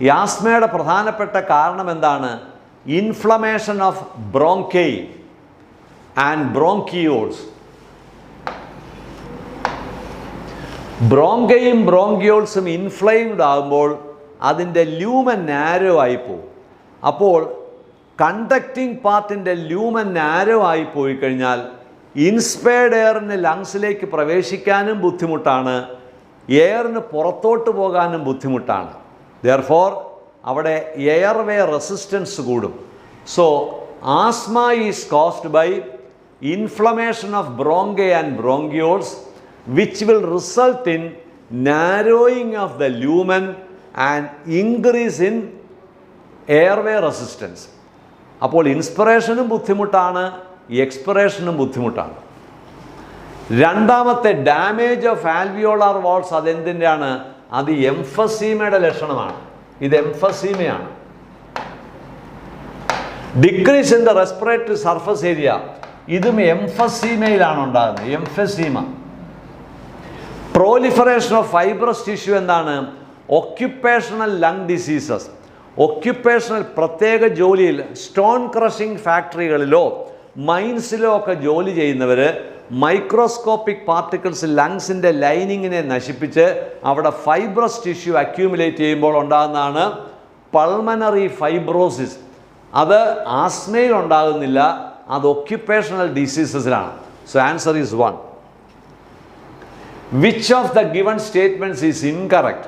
ഈ ആസ്മയുടെ പ്രധാനപ്പെട്ട കാരണം എന്താണ്? Inflammation of bronchi and bronchioles. ബ്രോങ്കയും ബ്രോങ്കിയോൾസും ഇൻഫ്ലെയിംഡ് ആകുമ്പോൾ അതിൻ്റെ ലൂമൻ നാരോ ആയിപ്പോവും. അപ്പോൾ കണ്ടക്റ്റിംഗ് പാർട്ടിൻ്റെ ലൂമൻ നാരോ ആയി പോയി കഴിഞ്ഞാൽ ഇൻസ്പയർഡ് എയറിന് ലങ്സിലേക്ക് പ്രവേശിക്കാനും ബുദ്ധിമുട്ടാണ്, എയറിന് പുറത്തോട്ട് പോകാനും ബുദ്ധിമുട്ടാണ്. ദെയർഫോർ അവിടെ എയർവേ റെസിസ്റ്റൻസ് കൂടും. So asthma is caused by inflammation of bronchi and bronchioles, which will result in narrowing of the lumen and increase in airway resistance. അപ്പോൾ ഇൻസ്പിറേഷനും ബുദ്ധിമുട്ടാണ്, എക്സ്പിറേഷനും ബുദ്ധിമുട്ടാണ്. രണ്ടാമത്തെ ഡാമേജ് ഓഫ് ആൽവിയോളാർ വാൾസ് അതെന്തിൻ്റെയാണ്? അത് എംഫസീമയുടെ ലക്ഷണമാണ്. ഇത് എംഫസീമയാണ്. Decrease in the respiratory surface area, ഇതും എംഫസീമയിലാണ് ഉണ്ടാകുന്നത്. Emphysema. Proliferation of fibrous tissue എന്താണ്? Occupational lung diseases. ഒക്യുപ്പേഷണൽ പ്രത്യേക ജോലിയിൽ സ്റ്റോൺ ക്രഷിംഗ് ഫാക്ടറികളിലോ മൈൻസിലോ ഒക്കെ ജോലി ചെയ്യുന്നവർ മൈക്രോസ്കോപ്പിക് പാർട്ടിക്കിൾസ് ലങ്സിൻ്റെ ലൈനിങ്ങിനെ നശിപ്പിച്ച് അവിടെ ഫൈബ്രസ് ടിഷ്യൂ അക്യൂമുലേറ്റ് ചെയ്യുമ്പോൾ ഉണ്ടാകുന്നതാണ് പൾമനറി ഫൈബ്രോസിസ്. അത് ആസ്മയിൽ ഉണ്ടാകുന്നില്ല, അത് ഒക്യുപ്പേഷണൽ ഡിസീസസിലാണ്. So answer is 1. Which of the given statements is incorrect?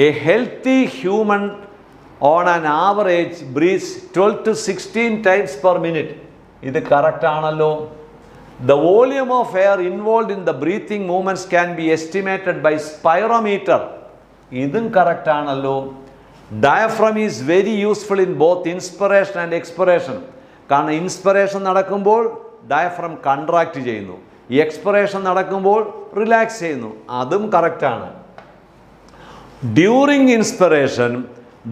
A healthy human on an average breathes 12 to 16 times per minute. ഇത് കറക്റ്റ് ആണല്ലോ. The volume of air involved in the breathing movements can be estimated by spirometer. ഇതും correct ആണല്ലോ. Diaphragm is very useful in both inspiration and expiration. കാരണം inspiration നടക്കുമ്പോൾ diaphragm contract ചെയ്യുന്നു, expiration നടക്കുമ്പോൾ relax ചെയ്യുന്നു. അതും കറക്റ്റാണ്. During inspiration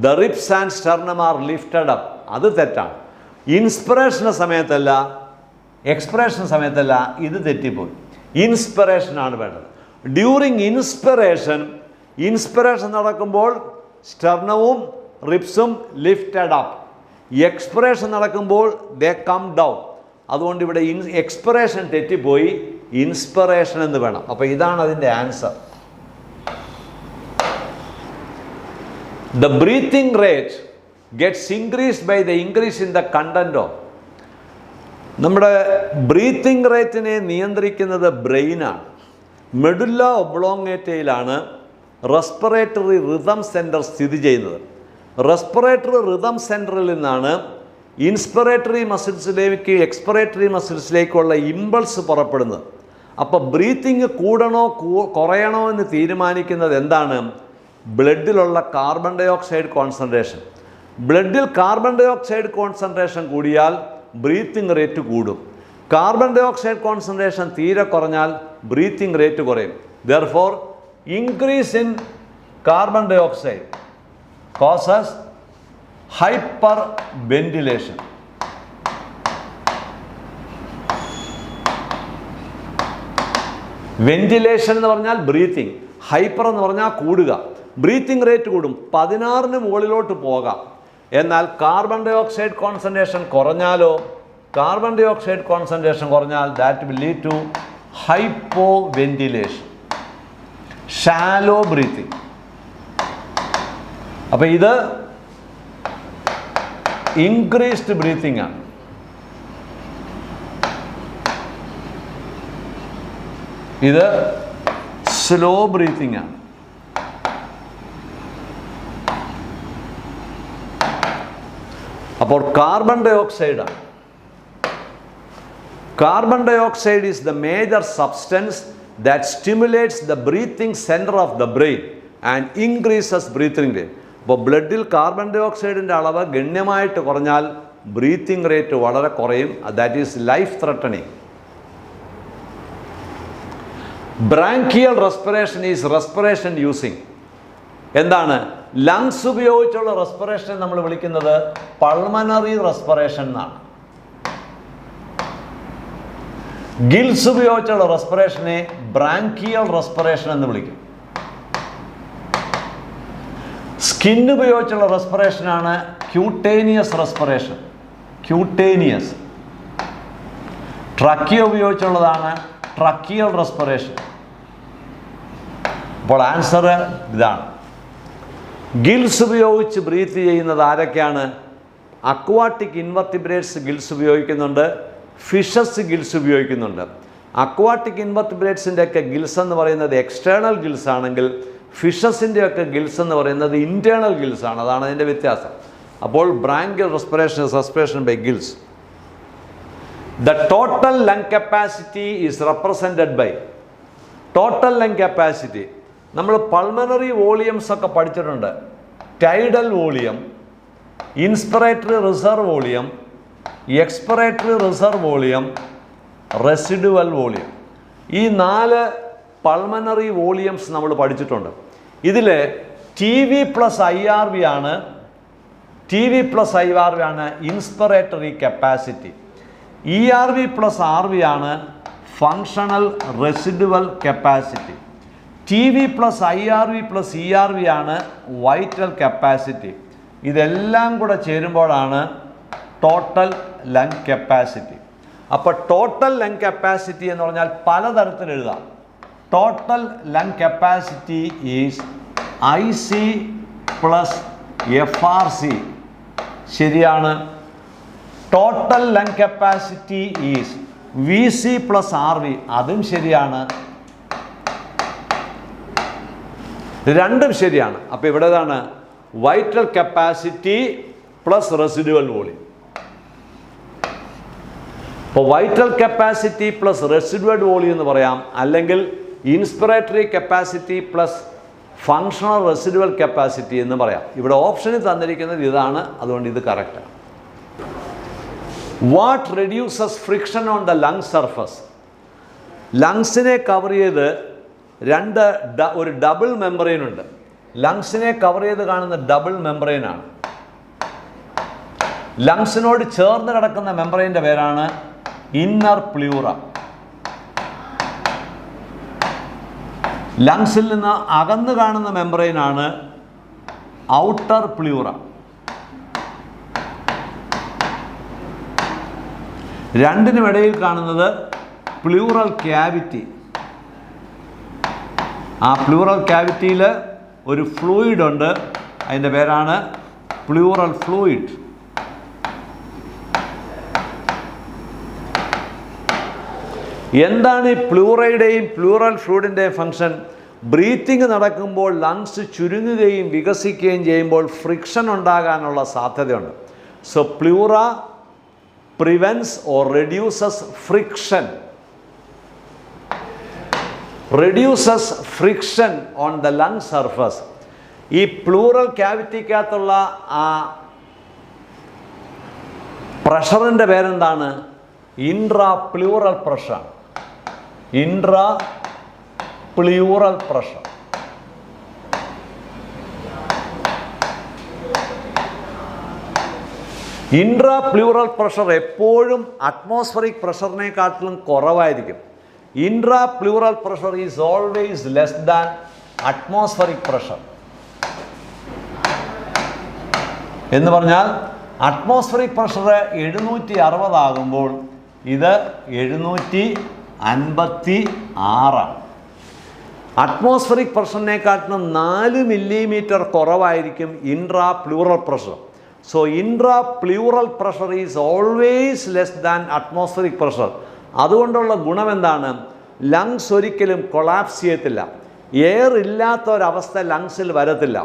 the ribs and sternum are lifted up. അത് തെറ്റാണ്. ഇൻസ്പിറേഷൻ്റെ സമയത്തല്ല, എക്സ്പിറേഷൻ സമയത്തല്ല. ഇത് തെറ്റിപ്പോയി. ഇൻസ്പിറേഷനാണ് വേണ്ടത്. ഡ്യൂറിങ് ഇൻസ്പിറേഷൻ നടക്കുമ്പോൾ സ്റ്റെർണവും റിബ്സും ലിഫ്റ്റഡ് അപ്പ്. എക്സ്പിറേഷൻ നടക്കുമ്പോൾ ദേ കം ഡൗൺ. അതുകൊണ്ട് ഇവിടെ എക്സ്പിറേഷൻ തെറ്റിപ്പോയി, ഇൻസ്പിറേഷൻ എന്ന് വേണം. അപ്പോൾ ഇതാണ് അതിൻ്റെ answer. The breathing rate gets increased by the increase in the content of. നമ്മുടെ ബ്രീത്തിങ് റേറ്റിനെ നിയന്ത്രിക്കുന്നത് ബ്രെയിനാണ്. മെഡുല്ല ഒബ്ലോങ്ങേറ്റയിലാണ് റെസ്പിറേറ്ററി റിതം സെൻറ്റർ സ്ഥിതി ചെയ്യുന്നത്. റെസ്പിറേറ്ററി റിതം സെൻറ്ററിൽ നിന്നാണ് ഇൻസ്പിറേറ്ററി മസിൽസിലേക്ക് എക്സ്പിറേറ്ററി മസിൽസിലേക്കുള്ള ഇമ്പൾസ് പുറപ്പെടുന്നത്. അപ്പോൾ ബ്രീത്തിങ് കൂടണോ കുറയണോ എന്ന് തീരുമാനിക്കുന്നത് എന്താണ്? ബ്ലഡിലുള്ള കാർബൺ ഡൈ ഓക്സൈഡ് കോൺസെൻട്രേഷൻ. ബ്ലഡിൽ കാർബൺ ഡൈ ഓക്സൈഡ് കോൺസെൻട്രേഷൻ കൂടിയാൽ ബ്രീത്തിങ് റേറ്റ് കൂടും. കാർബൺ ഡൈ ഓക്സൈഡ് കോൺസെൻട്രേഷൻ തീരെ കുറഞ്ഞാൽ ബ്രീത്തിങ് റേറ്റ് കുറയും. Therefore increase in carbon dioxide causes hyperventilation. Ventilation എന്ന് പറഞ്ഞാൽ ബ്രീത്തിങ്, ഹൈപ്പർ എന്ന് പറഞ്ഞാൽ കൂടുക. ബ്രീത്തിങ് റേറ്റ് കൂടും, 16ന് മുകളിലോട്ട് പോകാം. എന്നാൽ കാർബൺ ഡൈ ഓക്സൈഡ് കോൺസെൻട്രേഷൻ കുറഞ്ഞാലോ? കാർബൺ ഡൈ ഓക്സൈഡ് കോൺസെൻട്രേഷൻ കുറഞ്ഞാൽ that will lead to hypoventilation, shallow breathing. അപ്പോൾ ഇത് ഇൻക്രീസ്ഡ് ബ്രീത്തിങ് ആണ്. ഇത് സ്ലോ ബ്രീത്തിങ് ആണ്. അപ്പോൾ കാർബൺ ഡൈ ഓക്സൈഡാണ്. Carbon dioxide is the major substance that stimulates the breathing center of the brain and increases breathing rate. അപ്പോൾ ബ്ലഡിൽ കാർബൺ ഡൈ ഓക്സൈഡിൻ്റെ അളവ് ഗണ്യമായിട്ട് കുറഞ്ഞാൽ ബ്രീത്തിങ് റേറ്റ് വളരെ കുറയും. That is life threatening. Branchial respiration is respiration using. എന്താണ്? Lungs ഉപയോഗിച്ചുള്ള respiration നമ്മൾ വിളിക്കുന്നത് പൾമനറി റെസ്പിറേഷൻ എന്നാണ്. ഗിൽസ് ഉപയോഗിച്ചുള്ള റെസ്പിറേഷനെ ബ്രാങ്കിയൽ റെസ്പിറേഷൻ എന്ന് വിളിക്കും. സ്കിൻ ഉപയോഗിച്ചുള്ള റെസ്പിറേഷനാണ് ക്യൂട്ടേനിയസ് റെസ്പിറേഷൻ. ക്യൂട്ടേനിയസ്. ട്രക്കിയ ഉപയോഗിച്ചുള്ളതാണ് ട്രക്കിയൽ റെസ്പിറേഷൻ. അപ്പോൾ ആൻസർ ഇതാണ്. ഗിൽസ് ഉപയോഗിച്ച് ബ്രീത്ത് ചെയ്യുന്നത് ആരൊക്കെയാണ്? അക്വാട്ടിക് ഇൻവെർട്ടിബ്രേറ്റ്സ് ഗിൽസ് ഉപയോഗിക്കുന്നുണ്ട്, ഫിഷസ് ഗിൽസ് ഉപയോഗിക്കുന്നുണ്ട്. അക്വാട്ടിക് ഇൻവെർട്ടിബ്രേറ്റ്സിൻ്റെ ഒക്കെ ഗിൽസ് എന്ന് പറയുന്നത് എക്സ്റ്റേണൽ ഗിൽസ് ആണെങ്കിൽ ഫിഷസിൻ്റെ ഒക്കെ ഗിൽസ് എന്ന് പറയുന്നത് ഇൻറ്റേർണൽ ഗിൽസ് ആണ്. അതാണ് അതിൻ്റെ വ്യത്യാസം. അപ്പോൾ branchial respiration is respiration by gills. The total lung capacity is represented by total lung capacity. നമ്മൾ പൾമണറി വോളിയംസ് ഒക്കെ പഠിച്ചിട്ടുണ്ട്. Tidal volume, inspiratory reserve volume, expiratory reserve volume, residual volume. ഈ 4 പൾമണറി വോളിയംസ് നമ്മൾ പഠിച്ചിട്ടുണ്ട്. ഇതിൽ T V plus I R V ആണ് inspiratory capacity. E R V plus R V ആണ് functional residual capacity. T V plus I R V plus E R V ആണ് vital capacity. ഇതെല്ലാം കൂടെ ചേരുമ്പോഴാണ് total lung capacity. അപ്പോൾ total lung capacity എന്ന് പറഞ്ഞാൽ പലതരത്തിൽ എഴുതാം. Total lung capacity is I C plus F R C. ശരിയാണ്. Total lung capacity is V C plus R V. അതും ശരിയാണ്. രണ്ടും ശരിയാണ്. അപ്പോൾ ഇവിടെ ഏതാണ്? Vital capacity plus residual volume. അപ്പോൾ vital capacity plus residual volume എന്ന് പറയാം, അല്ലെങ്കിൽ inspiratory capacity plus functional residual capacity എന്ന് പറയാം. ഇവിടെ ഓപ്ഷനിൽ തന്നിരിക്കുന്നത് ഇതാണ്, അതുകൊണ്ട് ഇത് കറക്റ്റാണ്. What reduces friction on the lung surface? ലങ്സിനെ കവർ ചെയ്ത് ഒരു ഡബിൾ മെമ്പറൈൻ ഉണ്ട്. ലങ്സിനെ കവർ ചെയ്ത് കാണുന്ന ഡബിൾ മെമ്പറൈനാണ്. ലങ്സിനോട് ചേർന്ന് കിടക്കുന്ന മെമ്പറൈൻ്റെ പേരാണ് ഇന്നർ പ്ലൂറ. ലങ്സിൽ നിന്ന് അകന്ന് കാണുന്ന മെമ്പറൈനാണ് ഔട്ടർ പ്ലൂറ. രണ്ടിനും ഇടയിൽ കാണുന്നത് പ്ലൂറൽ ക്യാവിറ്റി. ആ പ്ലൂറൽ ക്യാവിറ്റിയിൽ ഒരു ഫ്ലൂയിഡ് ഉണ്ട്, അതിൻ്റെ പേരാണ് പ്ലൂറൽ ഫ്ലൂയിഡ്. എന്താണ് ഈ പ്ലൂറയുടെയും പ്ലൂറൽ ഫ്ലൂയിഡിൻ്റെയും ഫങ്ഷൻ? ബ്രീത്തിങ് നടക്കുമ്പോൾ ലങ്സ് ചുരുങ്ങുകയും വികസിക്കുകയും ചെയ്യുമ്പോൾ ഫ്രിക്ഷൻ ഉണ്ടാകാനുള്ള സാധ്യതയുണ്ട്. So pleura prevents or reduces friction. reduces friction on the lung surface. ഈ പ്ലൂറൽ ക്യാവിറ്റിക്കകത്തുള്ള ആ പ്രഷറിൻ്റെ പേരെന്താണ്? Intra pleural pressure. Intra pleural pressure. Intra pleural pressure എപ്പോഴും അറ്റ്മോസ്ഫറിക് പ്രഷറിനെക്കാട്ടിലും കുറവായിരിക്കും. Intrapleural pressure is always less than atmospheric pressure. എന്ന് പറഞ്ഞാൽ atmospheric pressure 760 ആകുമ്പോൾ ഇത് 756. Atmospheric പ്രഷറിനെക്കാട്ടിലും 4 millimetre കുറവായിരിക്കും intrapleural pressure. So intrapleural pressure is always less than atmospheric pressure. അതുകൊണ്ടുള്ള ഗുണം എന്താണ്? ലങ്സ് ഒരിക്കലും കൊളാപ്സ് ചെയ്യത്തില്ല. എയർ ഇല്ലാത്ത ഒരവസ്ഥ ലങ്സിൽ വരത്തില്ല.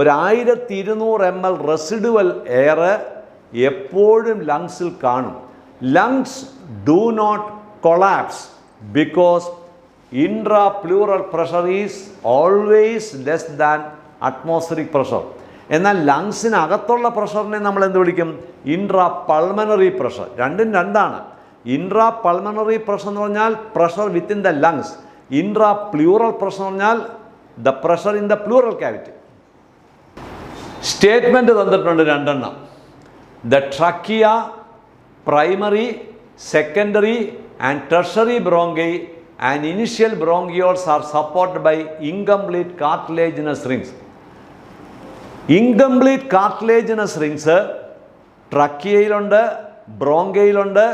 1200 ml റെസിഡുവൽ എയർ എപ്പോഴും ലങ്സിൽ കാണും. Lungs do not collapse because intrapleural pressure is always less than atmospheric pressure. എന്നാൽ ലങ്സിനകത്തുള്ള പ്രഷറിനെ നമ്മൾ എന്ത് വിളിക്കും? Intra pulmonary pressure. രണ്ടും രണ്ടാണ്. ഇൻട്രാ പൾമണറി പ്രഷർ എന്ന് പറഞ്ഞാൽ pressure within the lungs. Intra pleural pressure എന്ന് പറഞ്ഞാൽ the pressure in the pleural cavity. Statement തന്നിട്ടുണ്ട് 2 എണ്ണം. The trachea, primary, secondary and tertiary bronchi and initial bronchioles are supported by incomplete cartilaginous rings. Incomplete cartilaginous rings ട്രക്കിയയിലുണ്ട്, ബ്രോങ്കയിലുണ്ട്,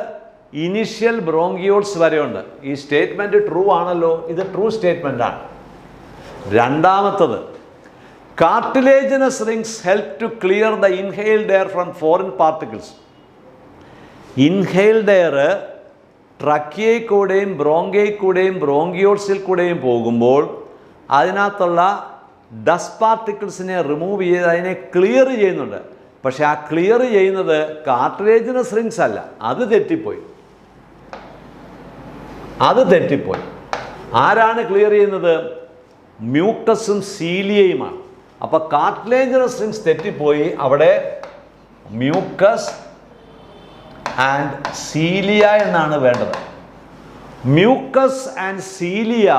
initial bronchioles വരെയുണ്ട്. ഈ statement true ആണല്ലോ. ഇത് ട്രൂ സ്റ്റേറ്റ്മെൻറ്റാണ്. രണ്ടാമത്തത്, cartilaginous rings help to clear the inhaled air from foreign particles. Inhaled air ട്രക്കിയയിൽ കൂടെയും ബ്രോങ്കയിൽ കൂടെയും ബ്രോങ്കിയോൾസിൽ കൂടെയും പോകുമ്പോൾ അതിനകത്തുള്ള ഡസ്റ്റ് പാർട്ടിക്കിൾസിനെ റിമൂവ് ചെയ്ത് അതിനെ ക്ലിയർ ചെയ്യുന്നുണ്ട്. പക്ഷേ ആ ക്ലിയർ ചെയ്യുന്നത് കാർട്ടിലേജിനസ് റിങ്സ് അല്ല, അത് തെറ്റിപ്പോയി. അത് തെറ്റിപ്പോയി. ആരാണ് ക്ലിയർ ചെയ്യുന്നത്? മ്യൂക്കസും സീലിയയുമാണ്. അപ്പോൾ കാർട്ടിലേജനസ് റിങ്സ് തെറ്റിപ്പോയി. അവിടെ മ്യൂക്കസ് ആൻഡ് സീലിയ എന്നാണ് വേണ്ടത്. Mucus and cilia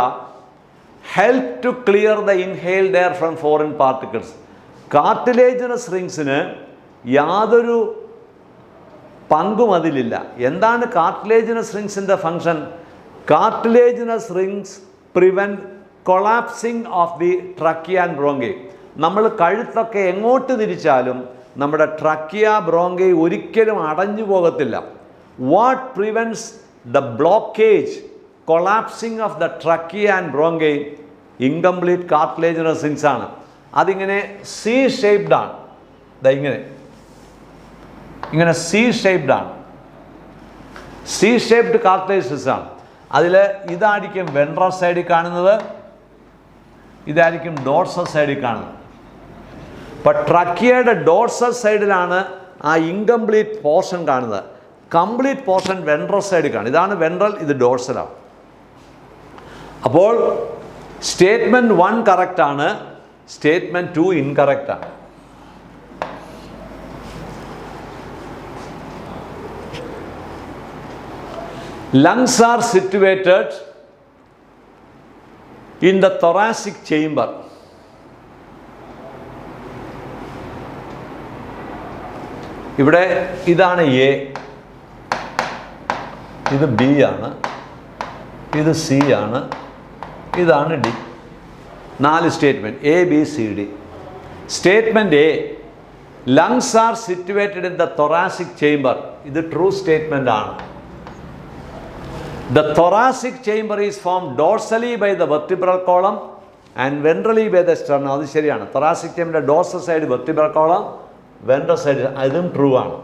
help to clear the inhaled air from foreign particles. Cartilaginous റിങ്സിന് യാതൊരു പങ്കും അതിലില്ല. എന്താണ് കാർട്ടിലേജനസ് റിങ്സിൻ്റെ function? Cartilaginous rings prevent collapsing of the trachea and bronchi. നമ്മൾ കഴുത്തൊക്കെ എങ്ങോട്ട് തിരിച്ചാലും നമ്മുടെ ട്രക്കിയ ബ്രോങ്കൈ ഒരിക്കലും അടഞ്ഞു പോകത്തില്ല. What prevents the blockage collapsing of the trachea and bronchi? Incomplete cartilaginous rings ആണ്. അതിങ്ങനെ സി ഷേപ്ഡ് ആണ്. ഇങ്ങനെ സി ഷേപ്ഡ് ആണ്. സി ഷേപ്ഡ് കാർട്ടിലേജസ് ആണ്. അതിൽ ഇതായിരിക്കും വെൻട്രൽ സൈഡിൽ കാണുന്നത്, ഇതായിരിക്കും ഡോർസൽ സൈഡിൽ കാണുന്നത്. ഇപ്പം ട്രക്കിയയുടെ ഡോർസൽ സൈഡിലാണ് ആ ഇൻകംപ്ലീറ്റ് പോർഷൻ കാണുന്നത്. കംപ്ലീറ്റ് പോർഷൻ വെൻട്രൽ സൈഡിൽ കാണും. ഇതാണ് വെൻട്രൽ, ഇത് ഡോർസലാണ്. അപ്പോൾ സ്റ്റേറ്റ്മെൻറ്റ് 1 കറക്റ്റാണ്, statement 2 ഇൻകറക്റ്റാണ്. Lungs are situated in the thoracic chamber. ഇവിടെ ഇതാണ് എ, ഇത് ബി ആണ്, ഇത് സി ആണ്, ഇതാണ് D. 4 statement A B C D. Statement A, lungs R situated in the thoracic chamber. ഇത് ട്രൂ സ്റ്റേറ്റ്മെൻ്റ് ആണ്. The thoracic chamber is formed dorsally by the vertebral column and ventrally by the sternum. അത് ശരിയാണ്. thoracic chamber dorsal side vertebral column, ventral side, അതും true ആണ്.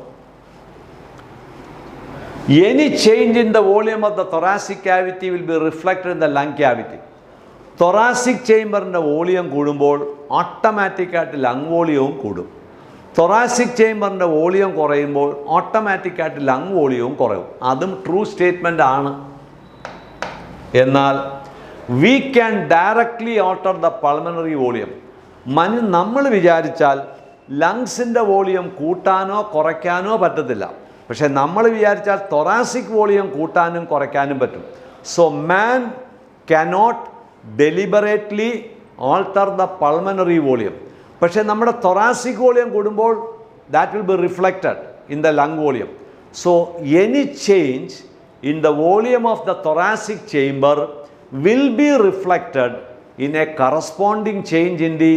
Any change in the volume of the thoracic cavity will be reflected in the lung cavity. thoracic chamberൻ്റെ volume കൂടുമ്പോൾ ഓട്ടോമാറ്റിക്കായിട്ട് lung വോളിയവും കൂടും. thoracic chamberൻ്റെ volume കുറയുമ്പോൾ ഓട്ടോമാറ്റിക്കായിട്ട് ലങ് വോളിയവും കുറയും. അതും ട്രൂ സ്റ്റേറ്റ്മെൻ്റ് ആണ്. എന്നാൽ we can directly alter the pulmonary volume. നമ്മൾ വിചാരിച്ചാൽ ലങ്സിൻ്റെ വോളിയം കൂട്ടാനോ കുറയ്ക്കാനോ പറ്റത്തില്ല. പക്ഷേ നമ്മൾ വിചാരിച്ചാൽ thoracic വോളിയം കൂട്ടാനും കുറയ്ക്കാനും പറ്റും. So man cannot deliberately alter the pulmonary volume. പക്ഷേ നമ്മുടെ thoracic വോളിയം കൂടുമ്പോൾ that will be reflected in the lung volume. So any change in the volume of the thoracic chamber will be reflected in a corresponding change in the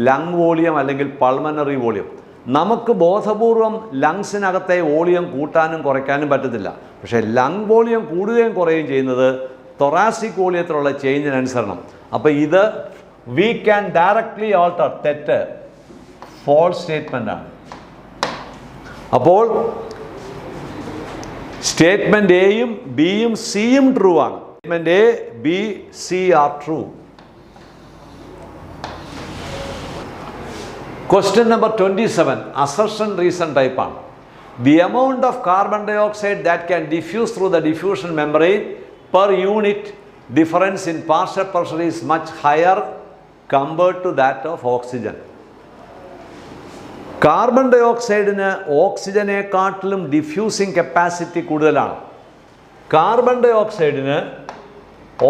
lung volume അല്ലെങ്കിൽ pulmonary volume. നമുക്ക് ബോധപൂർവം ലങ്സിനകത്തെ volume കൂട്ടാനും കുറയ്ക്കാനും പറ്റത്തില്ല. പക്ഷേ lung volume കൂടുകയും കുറയുകയും ചെയ്യുന്നത് thoracic വോളിയത്തിലുള്ള ചേഞ്ചിനനുസരണം. അപ്പോൾ ഇത് വി ക്യാൻ ഡയറക്ട്ലി ഓൾട്ടർ, തെറ്റ്, ഫോൾസ് സ്റ്റേറ്റ്മെൻ്റ് ആണ്. അപ്പോൾ സ്റ്റേറ്റ്മെൻറ്റ് എയും ബിയും സിയും ട്രൂ ആണ്. Statement A B C are true. Question number 27 assertion reason ടൈപ്പാണ്. The amount of carbon dioxide that can diffuse through the diffusion membrane per unit difference in partial pressure is much higher compared to that of oxygen. Carbon ഡൈ ഓക്സൈഡിന് ഓക്സിജനേക്കാട്ടിലും diffusing capacity കൂടുതലാണ്. Carbon ഡൈ ഓക്സൈഡിന്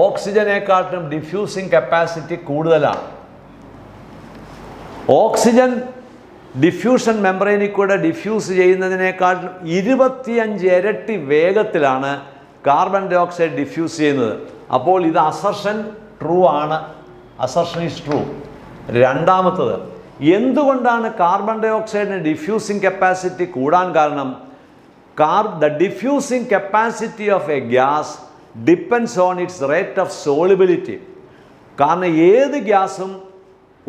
ഓക്സിജനേക്കാട്ടിലും diffusing capacity കൂടുതലാണ്. Oxygen diffusion മെമ്പറൈനിൽ കൂടെ ഡിഫ്യൂസ് ചെയ്യുന്നതിനേക്കാട്ടിലും 25 ഇരട്ടി വേഗത്തിലാണ് കാർബൺ ഡൈ ഓക്സൈഡ് ഡിഫ്യൂസ് ചെയ്യുന്നത്. അപ്പോൾ ഇത് അസർഷൻ ട്രൂ ആണ്. Assertion is true. രണ്ടാമത്തത്, എന്തുകൊണ്ടാണ് കാർബൺ ഡൈ ഓക്സൈഡിന് ഡിഫ്യൂസിങ് കപ്പാസിറ്റി കൂടാൻ കാരണം? The diffusing capacity of A gas depends on its rate of solubility. കാരണം ഏത് ഗ്യാസും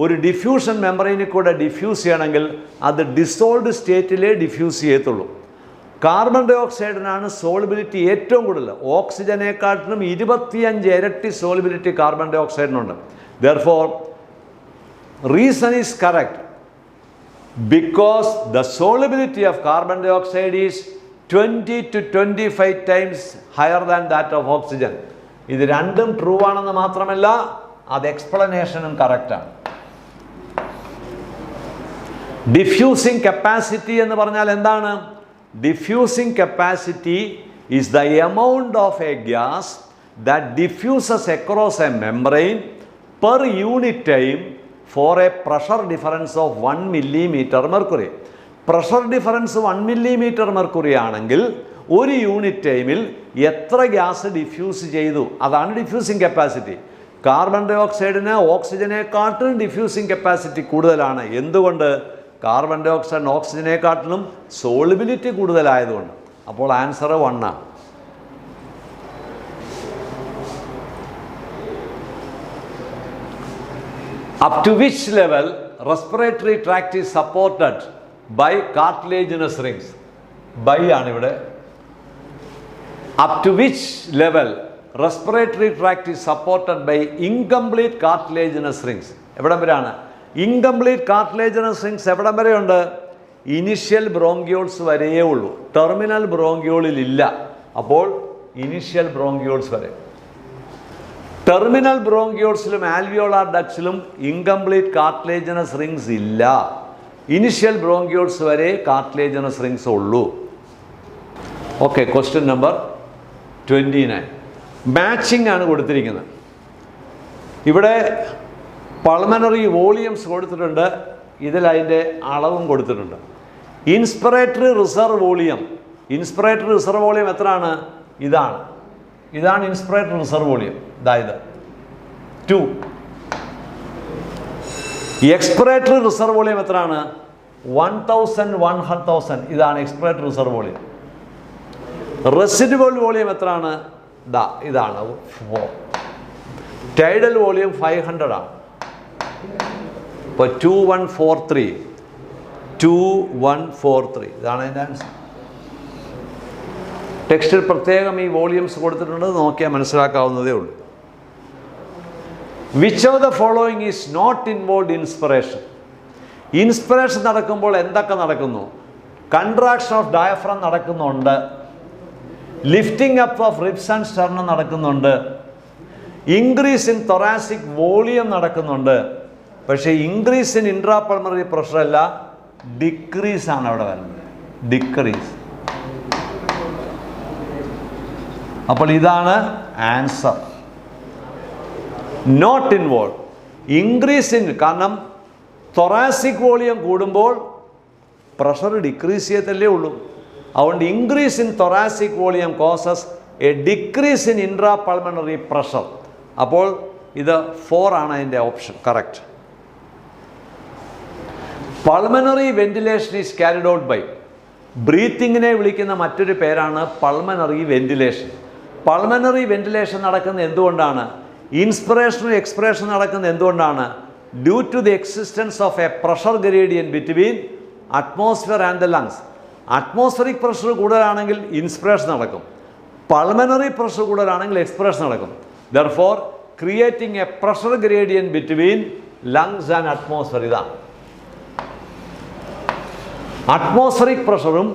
ഒരു ഡിഫ്യൂഷൻ മെമ്പറൈനിൽ കൂടെ ഡിഫ്യൂസ് ചെയ്യണമെങ്കിൽ അത് ഡിസോൾഡ് സ്റ്റേറ്റിലേ ഡിഫ്യൂസ് ചെയ്യത്തുള്ളൂ. കാർബൺ ഡൈ ഓക്സൈഡിനാണ് സോളിബിലിറ്റി ഏറ്റവും കൂടുതൽ. ഓക്സിജനേക്കാട്ടിലും 25 ഇരട്ടി സോളിബിലിറ്റി കാർബൺ ഡൈ ഓക്സൈഡിനുണ്ട്. Therefore reason is correct because the solubility of carbon dioxide is 20 to 25 times higher than that of oxygen. ഇത് രണ്ടും ട്രൂ ആണെന്ന് മാത്രമല്ല അത് എക്സ്പ്ലനേഷനും കറക്റ്റാണ്. ഡിഫ്യൂസിങ് കപ്പാസിറ്റി എന്ന് പറഞ്ഞാൽ എന്താണ്? Diffusing capacity is the amount of A gas that diffuses across A membrane per unit time for A pressure difference of 1 millimeter mercury. Pressure difference 1 millimeter mercury ആണെങ്കിൽ ഒരു യൂണിറ്റ് ടൈമിൽ എത്ര ഗ്യാസ് ഡിഫ്യൂസ് ചെയ്തു, അതാണ് diffusing capacity. Carbon ഡൈ ഓക്സൈഡിന് ഓക്സിജനെക്കാട്ടിലും diffusing capacity കൂടുതലാണ്. എന്തുകൊണ്ട്? കാർബൺ ഡൈ ഓക്സൈഡിന് ഓക്സിജനെക്കാട്ടിലും സോളിബിലിറ്റി കൂടുതലായതുകൊണ്ട്. അപ്പോൾ ആൻസർ 1 ആണ്. Up to which level respiratory tract is supported by cartilaginous rings? By ആണ് ഇവിടെ. Up to which level respiratory tract is supported by incomplete cartilaginous rings? എവിടം വരെയാണ്? ഇൻകംപ്ലീറ്റ് കാർട്ടിലേജിനസ് റിങ്സ് എവിടം വരെയുണ്ട്? ഇനിഷ്യൽ ബ്രോങ്കിയോൾസ് വരെയേ ഉള്ളൂ. ടെർമിനൽ ബ്രോങ്കിയോളിൽ ഇല്ല. അപ്പോൾ ഇനിഷ്യൽ ബ്രോങ്കിയോൾസ് വരെ. ടെർമിനൽ ബ്രോങ്കിയോൾസിലും ആൽവിയോളാർ ഡക്ട്സിലും ഇൻകംപ്ലീറ്റ് കാർട്ടിലേജിനസ് റിങ്സ് ഇല്ല. ഇനിഷ്യൽ ബ്രോങ്കിയോൾസ് വരെ കാർട്ടിലേജിനസ് റിങ്സ് ഉള്ളൂ. Okay, question number 29. മാച്ചിങ് ആണ് കൊടുത്തിരിക്കുന്നത്. ഇവിടെ പൾമനറി വോളിയംസ് കൊടുത്തിട്ടുണ്ട്, ഇതിൽ അതിൻ്റെ അളവും കൊടുത്തിട്ടുണ്ട്. Inspiratory reserve volume, inspiratory reserve volume എത്രയാണ്? ഇതാണ് ഇൻസ്പിറേറ്ററി റിസർവ് വോളിയം, അതായത് 2. എക്സ്പിറേറ്ററി റിസർവ് വോളിയം എത്രയാണ്? 1000. ഇതാണ് expiratory reserve volume. Residual volume എത്രയാണ്? ഇതാണ് 4. ടൈഡൽ വോളിയം 500 ആണ്. ഇപ്പോൾ 2143 ഇതാണ് അതിൻ്റെ ആൻസർ. ടെക്സ്റ്റിൽ പ്രത്യേകം ഈ വോളിയംസ് കൊടുത്തിട്ടുണ്ട്, നോക്കിയാൽ മനസ്സിലാക്കാവുന്നതേ ഉള്ളൂ. Which of the following is not involve inspiration? Inspiration നടക്കുമ്പോൾ എന്തൊക്കെ നടക്കുന്നു? കൺട്രാക്ഷൻ ഓഫ് ഡയഫ്രം നടക്കുന്നുണ്ട്, lifting up of ribs and sternum നടക്കുന്നുണ്ട്, ഇൻക്രീസ് ഇൻ തൊറാസിക് വോളിയം നടക്കുന്നുണ്ട്. പക്ഷേ ഇൻക്രീസ് ഇൻ ഇൻട്രാപൾമണറി പ്രഷർ അല്ല, ഡിക്രീസ് ആണ് അവിടെ വരുന്നത്, ഡിക്രീസ്. അപ്പോൾ ഇതാണ് answer. Not involve. Increase in, കാരണം തൊറാസിക് വോളിയം കൂടുമ്പോൾ പ്രഷർ ഡിക്രീസ് ചെയ്യത്തല്ലേ ഉള്ളൂ. അതുകൊണ്ട് increase in thoracic volume causes a decrease in intrapulmonary pressure. അപ്പോൾ ഇത് 4 ആണ് അതിൻ്റെ option correct. Pulmonary ventilation is carried out by. ബ്രീത്തിങ്ങിനെ വിളിക്കുന്ന മറ്റൊരു പേരാണ് പൾമനറി വെന്റിലേഷൻ. പൾമനറി വെന്റിലേഷൻ നടക്കുന്നത് എന്തുകൊണ്ടാണ്? ഇൻസ്പിറേഷനും എക്സ്പിറേഷനും നടക്കുന്നത് എന്തുകൊണ്ടാണ്? Due to the existence of a pressure gradient between atmosphere and the lungs. Atmospheric pressure കൂടുതലാണെങ്കിൽ ഇൻസ്പിറേഷൻ നടക്കും, പൾമനറി പ്രഷർ കൂടുതലാണെങ്കിൽ എക്സ്പിറേഷൻ നടക്കും. Therefore creating a pressure gradient between lungs and atmosphere. ഇതാണ് അറ്റ്മോസ്ഫറിക് പ്രഷറും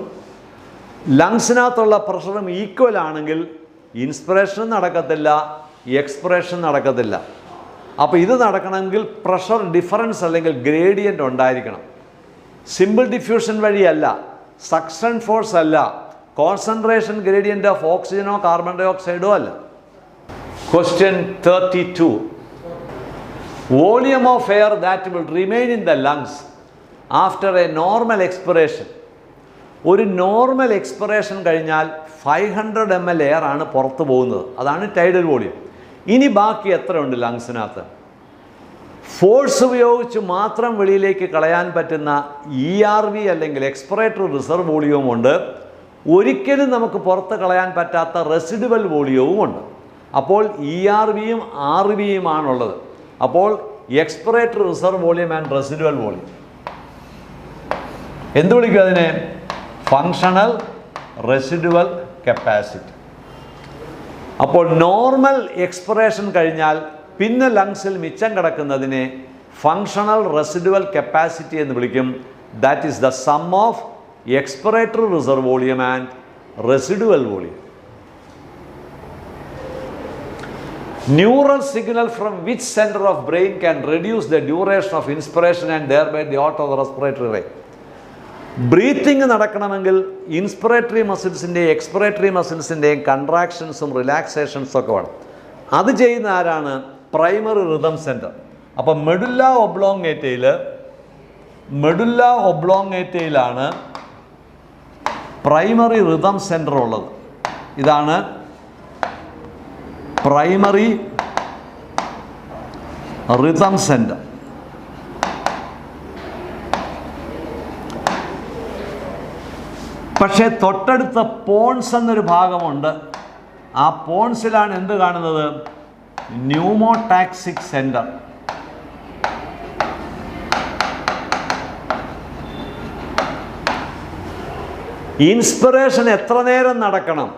ലങ്സിനകത്തുള്ള പ്രഷറും ഈക്വൽ ആണെങ്കിൽ ഇൻസ്പിറേഷൻ നടക്കത്തില്ല, എക്സ്പിറേഷൻ നടക്കത്തില്ല. അപ്പോൾ ഇത് നടക്കണമെങ്കിൽ പ്രഷർ ഡിഫറൻസ് അല്ലെങ്കിൽ ഗ്രേഡിയൻ്റ് ഉണ്ടായിരിക്കണം. സിമ്പിൾ ഡിഫ്യൂഷൻ വഴിയല്ല, സക്ഷൻ ഫോഴ്സ് അല്ല, കോൺസെൻട്രേഷൻ ഗ്രേഡിയൻ്റ് ഓഫ് ഓക്സിജനോ കാർബൺ ഡൈ ഓക്സൈഡോ അല്ല. Question 32. Volume of air that will remain in the lungs after a normal expiration. ഒരു നോർമൽ എക്സ്പിറേഷൻ കഴിഞ്ഞാൽ 500 ml എയർ ആണ് പുറത്തു പോകുന്നത്, അതാണ് ടൈഡൽ വോളിയം. ഇനി ബാക്കി എത്ര ഉണ്ട് ലങ്സിനകത്ത്? ഫോഴ്സ് ഉപയോഗിച്ച് മാത്രം വെളിയിലേക്ക് കളയാൻ പറ്റുന്ന ERV അല്ലെങ്കിൽ എക്സ്പിറേറ്ററി റിസർവ് വോളിയവും ഉണ്ട്, ഒരിക്കലും നമുക്ക് പുറത്ത് കളയാൻ പറ്റാത്ത റെസിഡുവൽ വോളിയവും ഉണ്ട്. അപ്പോൾ ERVയും RVയുമാണുള്ളത്. അപ്പോൾ expiratory reserve volume and residual volume. എന്ത് വിളിക്കും അതിനെ? Functional residual capacity. അപ്പോൾ നോർമൽ എക്സ്പിറേഷൻ കഴിഞ്ഞാൽ പിന്നെ ലങ്സിൽ മിച്ചം കിടക്കുന്നതിനെ ഫങ്ഷണൽ റെസിഡുവൽ കപ്പാസിറ്റി എന്ന് വിളിക്കും. That is the sum of expiratory reserve volume and residual volume. Neural signal from which center of brain can reduce the duration of inspiration and thereby the alter the respiratory rate? Breathing നടക്കണമെങ്കിൽ inspiratory മസിൽസിൻ്റെയും expiratory മസിൽസിൻ്റെയും കൺട്രാക്ഷൻസും റിലാക്സേഷൻസും ഒക്കെ വേണം. അത് ചെയ്യുന്ന ആരാണ്? Primary rhythm centre. അപ്പോൾ medulla ഒബ്ലോങ്ങേറ്റയിലാണ് primary rhythm centre ഉള്ളത്. ഇതാണ് primary rhythm centre. പക്ഷേ തൊട്ടടുത്ത പോൺസ് എന്നൊരു ഭാഗമുണ്ട്. ആ പോൺസിലാണ് എന്ത് കാണുന്നത്? ന്യൂമോടാക്സിക് സെൻറ്റർ. ഇൻസ്പിറേഷൻ എത്ര നേരം നടക്കണം,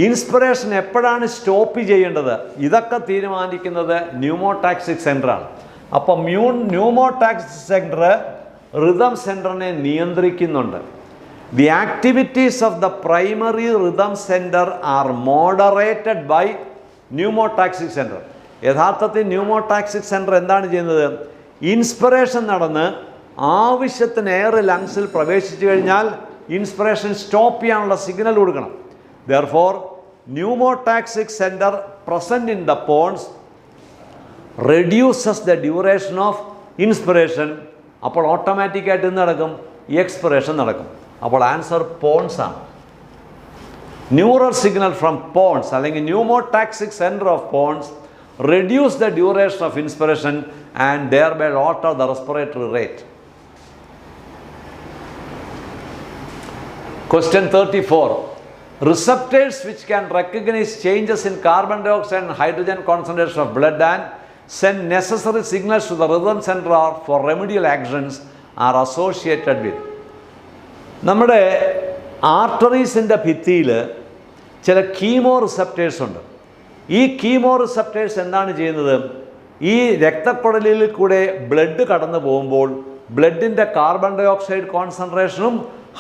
ഇൻസ്പിറേഷൻ എപ്പോഴാണ് സ്റ്റോപ്പ് ചെയ്യേണ്ടത്, ഇതൊക്കെ തീരുമാനിക്കുന്നത് ന്യൂമോടാക്സിക് സെൻറ്ററാണ്. അപ്പോൾ ന്യൂമോടാക്സിക് സെൻറ്റർ റിതം സെൻറ്ററിനെ നിയന്ത്രിക്കുന്നുണ്ട്. The activities of the primary rhythm center are moderated by pneumotaxic center. യഥാർത്ഥത്തിൽ ന്യൂമോടാക്സിക് സെൻറ്റർ എന്താണ് ചെയ്യുന്നത്? ഇൻസ്പിറേഷൻ നടന്ന് ആവശ്യത്തിന് എയർ ലങ്സിൽ പ്രവേശിച്ചു കഴിഞ്ഞാൽ ഇൻസ്പിറേഷൻ സ്റ്റോപ്പ് ചെയ്യാനുള്ള സിഗ്നൽ കൊടുക്കണം. Therefore, pneumotaxic center present in the pons reduces the duration of inspiration. അപ്പോൾ ഓട്ടോമാറ്റിക്കായിട്ട് എന്ത് നടക്കും? എക്സ്പിറേഷൻ നടക്കും. അപ്പോൾ ആൻസർ പോൺസ് ആണ്. ന്യൂറൽ സിഗ്നൽ ഫ്രം പോൺസ് അല്ലെങ്കിൽ pneumotaxic centre of pons reduce the duration of inspiration and thereby alter the respiratory rate. Question 34. Receptors which can recognize changes in carbon dioxide and hydrogen concentration of blood and send necessary signals to the rhythm center for remedial actions are associated with. നമ്മുടെ ആർട്ടറീസിൻ്റെ ഭിത്തിയിൽ ചില chemo receptors ഉണ്ട്. ഈ chemo receptors എന്താണ് ചെയ്യുന്നത്? ഈ രക്തക്കുഴലിൽ കൂടെ blood കടന്നു പോകുമ്പോൾ ബ്ലഡിൻ്റെ കാർബൺ ഡൈ ഓക്സൈഡ് കോൺസെൻട്രേഷനും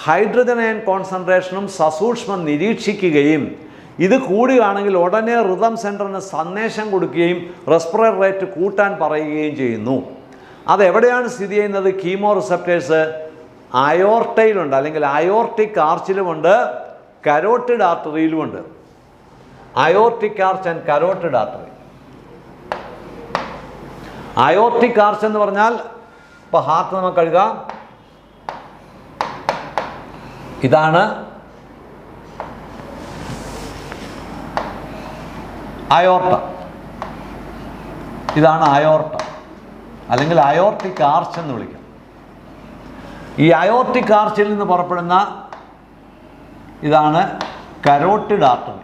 ഹൈഡ്രജൻ അയൺ കോൺസെൻട്രേഷനും സസൂക്ഷ്മം നിരീക്ഷിക്കുകയും ഇത് കൂടുകയാണെങ്കിൽ ഉടനെ റിതം സെൻറ്ററിന് സന്ദേശം കൊടുക്കുകയും റെസ്പിറേറ്ററി റേറ്റ് കൂട്ടാൻ പറയുകയും ചെയ്യുന്നു. അതെവിടെയാണ് സ്ഥിതി ചെയ്യുന്നത്? കീമോ റിസപ്റ്റേഴ്സ് അയോർട്ടയിലുണ്ട്, അല്ലെങ്കിൽ അയോർട്ടിക് ആർച്ചിലുമുണ്ട്, കരോട്ടിഡ് ആർട്ടറിയിലുമുണ്ട്. Aortic arch and carotid artery. Aortic arch എന്ന് പറഞ്ഞാൽ ഇപ്പോൾ ഹാർട്ട് നമുക്ക് എഴുതാം. ഇതാണ് അയോർട്ട, ഇതാണ് അയോർട്ട അല്ലെങ്കിൽ അയോർട്ടിക് ആർച്ച് എന്ന് വിളിക്കാം. ഈ അയോർട്ടിക് ആർച്ചിൽ നിന്ന് പുറപ്പെടുന്ന ഇതാണ് കരോട്ടിഡ് ആർട്ടറി.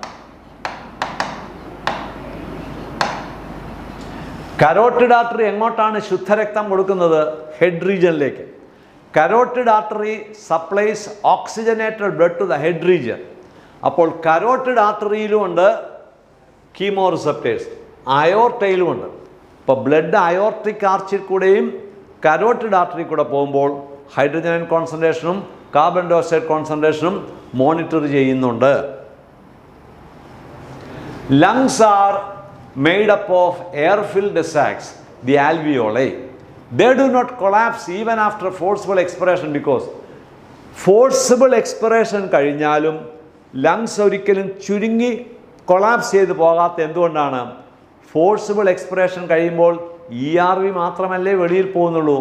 കരോട്ടിഡ് ആർട്ടറി എങ്ങോട്ടാണ് ശുദ്ധരക്തം കൊടുക്കുന്നത്? ഹെഡ് റീജിയനിലേക്ക്. Carotid artery supplies oxygenated blood to the head region. അപ്പോൾ കരോട്ടിഡ് ആർട്ടറിയിലും ഉണ്ട് കീമോ റിസപ്റ്റേഴ്സ്, അയോർട്ടയിലും ഉണ്ട്. ഇപ്പോൾ ബ്ലഡ് അയോർട്ടിക് ആർച്ചിൽ കൂടെയും കരോട്ടിഡ് ആർട്ടറി കൂടെ പോകുമ്പോൾ ഹൈഡ്രജൻ അയൺ കോൺസെൻട്രേഷനും കാർബൺ ഡൈ ഓക്സൈഡ് കോൺസെൻട്രേഷനും മോണിറ്റർ ചെയ്യുന്നുണ്ട്. Lungs are made up of air-filled sacs, the alveoli. They do not collapse even after forcible expiration because forcible expiration കഴിഞ്ഞാലും lungs ഒരിക്കലും ചുരുങ്ങി collapse ചെയ്ത് പോകാത്ത എന്തുകൊണ്ടാണ്? ഫോഴ്സിബിൾ എക്സ്പിറേഷൻ കഴിയുമ്പോൾ ERV മാത്രമല്ലേ വെളിയിൽ പോകുന്നുള്ളൂ,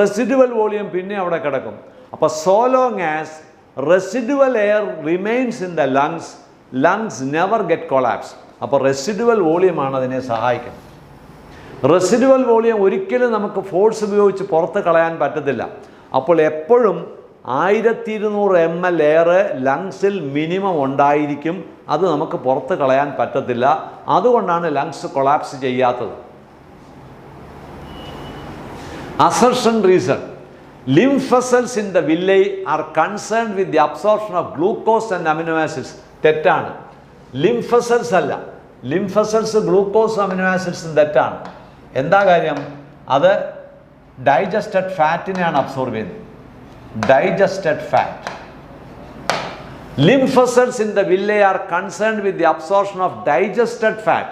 റെസിഡുവൽ വോളിയം പിന്നെ അവിടെ കിടക്കും. അപ്പോൾ so long as residual air remains in the lungs never get collapse. അപ്പോൾ റെസിഡുവൽ വോളിയമാണ് അതിനെ സഹായിക്കുന്നത്. റെസിഡുവൽ വോളിയം ഒരിക്കലും നമുക്ക് ഫോഴ്സ് ഉപയോഗിച്ച് പുറത്ത് കളയാൻ പറ്റത്തില്ല. അപ്പോൾ എപ്പോഴും 1200 ml എയർ ലങ്സിൽ മിനിമം ഉണ്ടായിരിക്കും. അത് നമുക്ക് പുറത്ത് കളയാൻ പറ്റത്തില്ല. അതുകൊണ്ടാണ് ലങ്സ് കൊളാപ്സ് ചെയ്യാത്തത്. Assertion reason. lymph vessels in the villi are concerned with the absorption of glucose and amino acids. തെറ്റാണ്. lymph vessels അല്ല, lymph vessels ഗ്ലൂക്കോസ് അമിനോ ആസിഡ്സും തെറ്റാണ്. എന്താ കാര്യം? അത് ഡൈജസ്റ്റഡ് ഫാറ്റിനെയാണ് അബ്സോർബ് ചെയ്യുന്നത്. Digested fat. lymph vessels in the villi are concerned with the absorption of digested fat.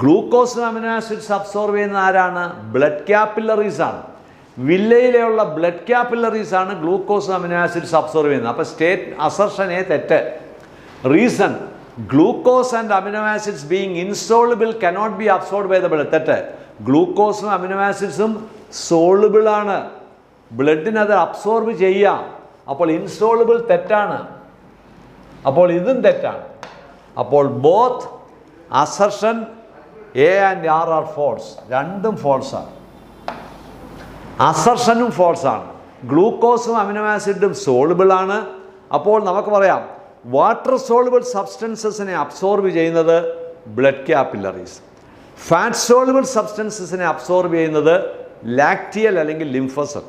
ഗ്ലൂക്കോസും amino acids absorb ചെയ്യുന്ന ആരാണ്? ബ്ലഡ് ക്യാപ്പിലറീസ് ആണ്. വില്ലയിലുള്ള ബ്ലഡ് ക്യാപ്പിലറീസ് ആണ് ഗ്ലൂക്കോസും അമിനോ ആസിഡ്സ് അബ്സോർവ് ചെയ്യുന്നത്. അപ്പോൾ അസർഷൻ തെറ്റ്. Reason, glucose and amino acids being insoluble cannot be absorb by the blood. തെറ്റ്. ഗ്ലൂക്കോസും അമിനോ ആസിഡ്സും സോളുബിൾ ആണ്, ബ്ലഡിന് അത് അബ്സോർബ് ചെയ്യാം. അപ്പോൾ ഇൻസോളുബിൾ തെറ്റാണ്. അപ്പോൾ ഇതും തെറ്റാണ്. അപ്പോൾ both assertion A and R are false. രണ്ടും ഫോൾസാണ്. അസർഷനും ഫോൾസാണ്. ഗ്ലൂക്കോസും അമിനോ ആസിഡും സോളുബിൾ ആണ്. അപ്പോൾ നമുക്ക് പറയാം വാട്ടർ സോളുബിൾ സബ്സ്റ്റൻസസിനെ അബ്സോർബ് ചെയ്യുന്നത് ബ്ലഡ് ക്യാപ്പിലറീസ്. ഫാറ്റ് സോളുബിൾ സബ്സ്റ്റൻസസിനെ അബ്സോർബ് ചെയ്യുന്നത് ലാക്റ്റിയൽ അല്ലെങ്കിൽ ലിംഫസൽ.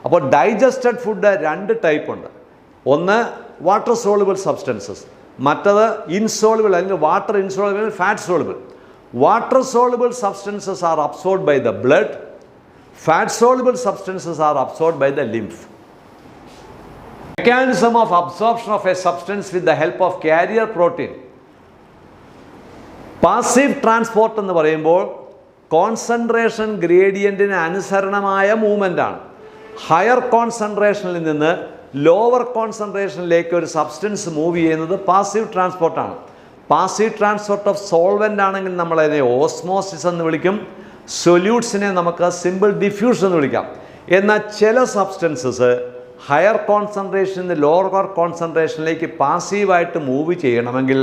അപ്പോൾ ഡൈജസ്റ്റഡ് ഫുഡ് രണ്ട് ടൈപ്പ് ഉണ്ട്. ഒന്ന് വാട്ടർ സോളുബിൾ സബ്സ്റ്റൻസസ്, മറ്റത് ഇൻസോളുബിൾ അല്ലെങ്കിൽ water insoluble, fat soluble. Water soluble substances are absorb by the blood. Fat soluble substances are absorbed by the lymph. Mechanism of absorption of a substance with the help of carrier protein. Passive transport എന്ന് പറയുമ്പോൾ concentration ഗ്രേഡിയൻറ്റിന് അനുസരണമായ movement ആണ്. Higher കോൺസെൻട്രേഷനിൽ നിന്ന് lower കോൺസെൻട്രേഷനിലേക്ക് ഒരു substance move ചെയ്യുന്നത് പാസീവ് ട്രാൻസ്പോർട്ടാണ്. പാസീവ് ട്രാൻസ്പോർട്ട് ഓഫ് സോൾവെൻ്റ് ആണെങ്കിൽ നമ്മളതിനെ ഓസ്മോസിസ് എന്ന് വിളിക്കും. സൊല്യൂട്ട്സിനെ നമുക്ക് സിമ്പിൾ ഡിഫ്യൂഷൻ എന്ന് വിളിക്കാം. എന്നാൽ ചില സബ്സ്റ്റൻസസ് ഹയർ കോൺസെൻട്രേഷനിൽ നിന്ന് ലോവർ കോൺസെൻട്രേഷനിലേക്ക് പാസീവായിട്ട് മൂവ് ചെയ്യണമെങ്കിൽ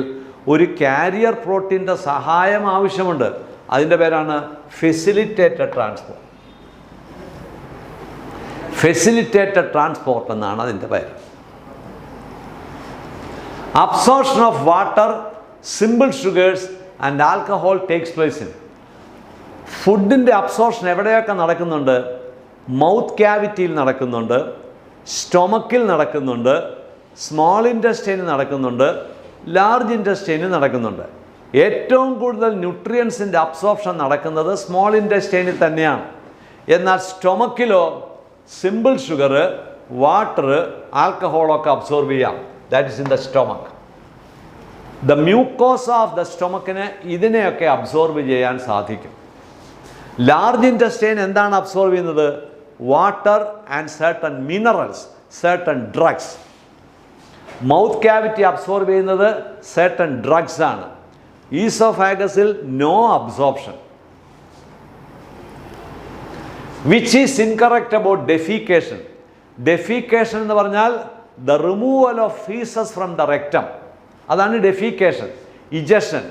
ഒരു കാരിയർ പ്രോട്ടീൻ്റെ സഹായം ആവശ്യമുണ്ട്. അതിൻ്റെ പേരാണ് ഫെസിലിറ്റേറ്റഡ് ട്രാൻസ്പോർട്ട്. ഫെസിലിറ്റേറ്റഡ് ട്രാൻസ്പോർട്ട് എന്നാണ് അതിൻ്റെ പേര്. Absorption of water, simple sugars and alcohol takes place in. ഫുഡിൻ്റെ അബ്സോർപ്ഷൻ എവിടെയൊക്കെ നടക്കുന്നുണ്ട്? മൗത്ത് ക്യാവിറ്റിയിൽ നടക്കുന്നുണ്ട്, സ്റ്റൊമക്കിൽ നടക്കുന്നുണ്ട്, സ്മോൾ ഇൻറ്റസ്റ്റൈനിൽ നടക്കുന്നുണ്ട്, ലാർജ് ഇൻറ്റസ്റ്റൈനിൽ നടക്കുന്നുണ്ട്. ഏറ്റവും കൂടുതൽ ന്യൂട്രിയൻസിൻ്റെ അബ്സോർപ്ഷൻ നടക്കുന്നത് സ്മോൾ ഇൻറ്റസ്റ്റൈനിൽ തന്നെയാണ്. എന്നാൽ സ്റ്റൊമക്കിലോ സിമ്പിൾ ഷുഗർ, വാട്ടർ, ആൽക്കഹോളൊക്കെ അബ്സോർബ് ചെയ്യാം. That is in the stomach. The mucosa of the സ്റ്റൊമക്കിന് ഇതിനെയൊക്കെ അബ്സോർബ് ചെയ്യാൻ സാധിക്കും. ലാർജ് ഇൻറ്റസ്റ്റൈൻ എന്താണ് അബ്സോർബ് ചെയ്യുന്നത്? Water and certain minerals, certain drugs. Mouth cavity absorb ചെയ്യുന്നത് സർട്ടൺ ഡ്രഗ്സ് ആണ്. ഈസോഫാഗസിൽ no absorption. Which is incorrect about defecation? Defecation എന്ന് പറഞ്ഞാൽ the removal of faeces from the rectum. അതാണ് defecation. Egestion,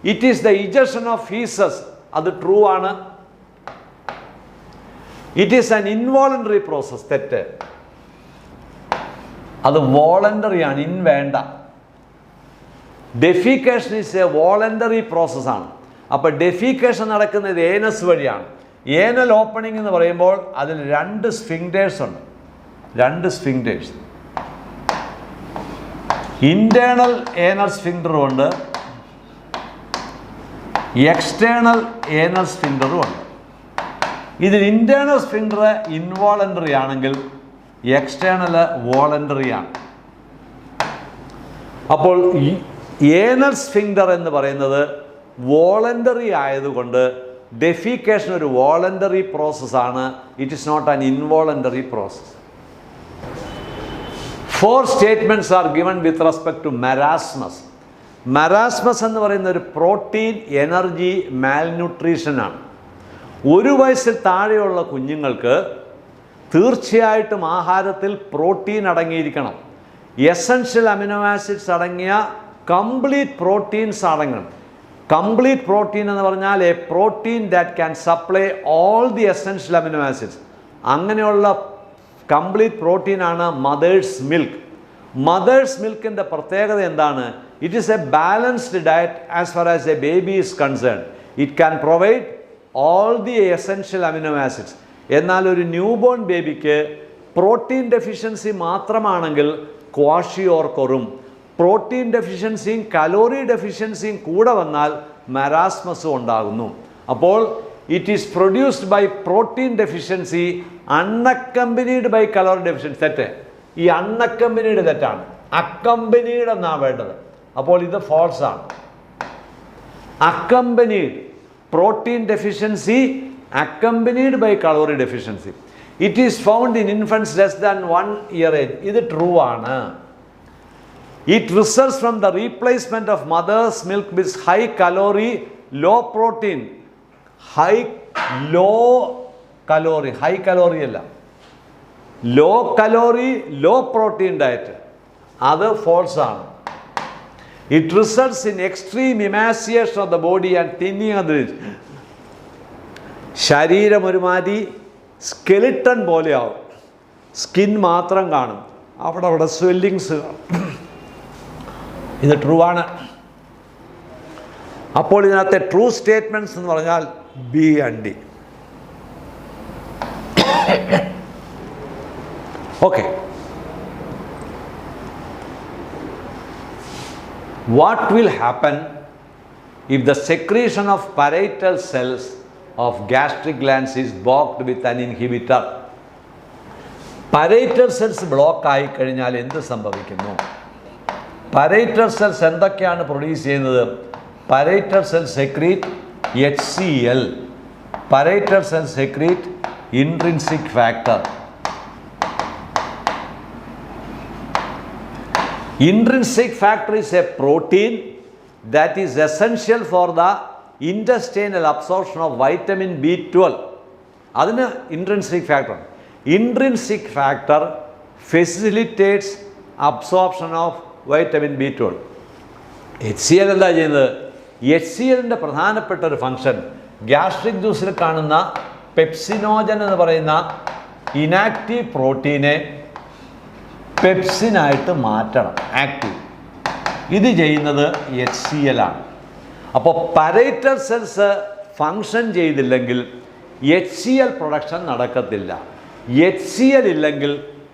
it is the egestion of ഫീസസ്. അത് true ആണ്. It is an involuntary process. തെറ്റ്. അത് വോളണ്ടറി ആണ്, ഇൻ വേണ്ട. ഡെഫീക്കേഷൻ ഈസ് എ വോളണ്ടറി പ്രോസസ്സാണ്. അപ്പോൾ ഡെഫീക്കേഷൻ നടക്കുന്നത് ഏനസ് വഴിയാണ്. ഏനൽ ഓപ്പണിംഗ് എന്ന് പറയുമ്പോൾ അതിൽ രണ്ട് സ്ഫിങ്ക്റ്റേഴ്സ് ഉണ്ട്. രണ്ട് സ്ഫിങ്ക്റ്റേഴ്സ്, ഇന്റേണൽ ഏനൽ സ്ഫിങ്ക്റ്ററും ഉണ്ട്, എക്സ്റ്റേണൽ ഏനൽ സ്ഫിങ്ക്റ്ററും ഉണ്ട്. ഇതിൽ ഇന്റേണൽ സ്ഫിങ്ക്റ്റർ ഇൻവോളണ്ടറി ആണെങ്കിൽ എക്സ്റ്റേണൽ വോളണ്ടറി ആണ്. അപ്പോൾ ഏനൽ സ്ഫിങ്ക്റ്റർ എന്ന് പറയുന്നത് വോളണ്ടറി ആയതുകൊണ്ട് ഡെഫീക്കേഷൻ ഒരു വോളണ്ടറി പ്രോസസ്സാണ്. It is not an involuntary process. 4 statements are given with respect to marasmus. Marasmus എന്ന് പറയുന്ന ഒരു പ്രോട്ടീൻ എനർജി മാൽന്യൂട്രീഷനാണ്. 1 വയസ്സിൽ താഴെയുള്ള കുഞ്ഞുങ്ങൾക്ക് തീർച്ചയായിട്ടും ആഹാരത്തിൽ പ്രോട്ടീൻ അടങ്ങിയിരിക്കണം. എസൻഷ്യൽ അമിനോ ആസിഡ്സ് അടങ്ങിയ കംപ്ലീറ്റ് പ്രോട്ടീൻസ് അടങ്ങണം. കംപ്ലീറ്റ് പ്രോട്ടീൻ എന്ന് പറഞ്ഞാൽ A protein that can supply all the essential amino acids. അങ്ങനെയുള്ള കംപ്ലീറ്റ് പ്രോട്ടീനാണ് മദേഴ്സ് മിൽക്ക്. മദേഴ്സ് മിൽക്കിൻ്റെ പ്രത്യേകത എന്താണ്? It is A balanced diet as far as A baby is concern. It can provide all the essential amino acids. എന്നാൽ ഒരു new born ബേബിക്ക് protein deficiency മാത്രമാണെങ്കിൽ ക്വാഷിയോർക്കൊറും, protein ഡെഫിഷ്യൻസിയും calorie ഡെഫിഷ്യൻസിയും കൂടെ വന്നാൽ മരാസ്മസും ഉണ്ടാകുന്നു. അപ്പോൾ it is produced by protein deficiency unaccompanied by calorie deficiency. തെറ്റ്. ഈ അൺഅക്കമ്പനീഡ് തെറ്റാണ്, അക്കമ്പനീഡ് എന്നാണ് വേണ്ടത്. അപ്പോൾ ഇത് ഫോൾസ് ആണ്. accompanied protein deficiency accompanied by calorie deficiency. It is found in infants less than 1 year age. This is true. It results from the replacement of mother's milk with high calorie, low protein. High calorie alla. Low calorie, low protein diet. Other false ആണ്. It results in extreme emaciation of the body and thinning of the ശരീരം ഒരുമാതിരി skeleton പോലെയാവും. Skin മാത്രം കാണും, അവിടെ swellings കാണും. ഇത് true ആണ്. അപ്പോൾ ഇതിനകത്തെ ട്രൂ സ്റ്റേറ്റ്മെൻറ്റ്സ് എന്ന് പറഞ്ഞാൽ B and D. Okay. What will happen if the secretion of parietal cells of gastric glands is blocked with an inhibitor? Parietal cells block ആയി കഴിഞ്ഞാൽ എന്ത് സംഭവിക്കുന്നു? Parietal cells എന്തൊക്കെയാണ് പ്രൊഡ്യൂസ് ചെയ്യുന്നത്? Parietal cells secrete HCl. Parietal cells secrete intrinsic factor. Intrinsic factor is a protein that is essential for the intestinal absorption of vitamin B12. That's intrinsic factor. Intrinsic factor facilitates absorption of vitamin B12. HCl എന്താ ചെയ്യുന്നത്? HCLൻ്റെ പ്രധാനപ്പെട്ട ഒരു function gastric ജ്യൂസിൽ കാണുന്ന pepsinogen എന്ന് പറയുന്ന inactive പ്രോട്ടീനെ പെപ്സിനായിട്ട് മാറ്റണം, active. ഇത് ചെയ്യുന്നത് HCl ആണ്. അപ്പോൾ പരൈറ്റൽ സെൽസ് ഫങ്ഷൻ ചെയ്തില്ലെങ്കിൽ HCl പ്രൊഡക്ഷൻ നടക്കത്തില്ല. HCl ഇല്ലെങ്കിൽ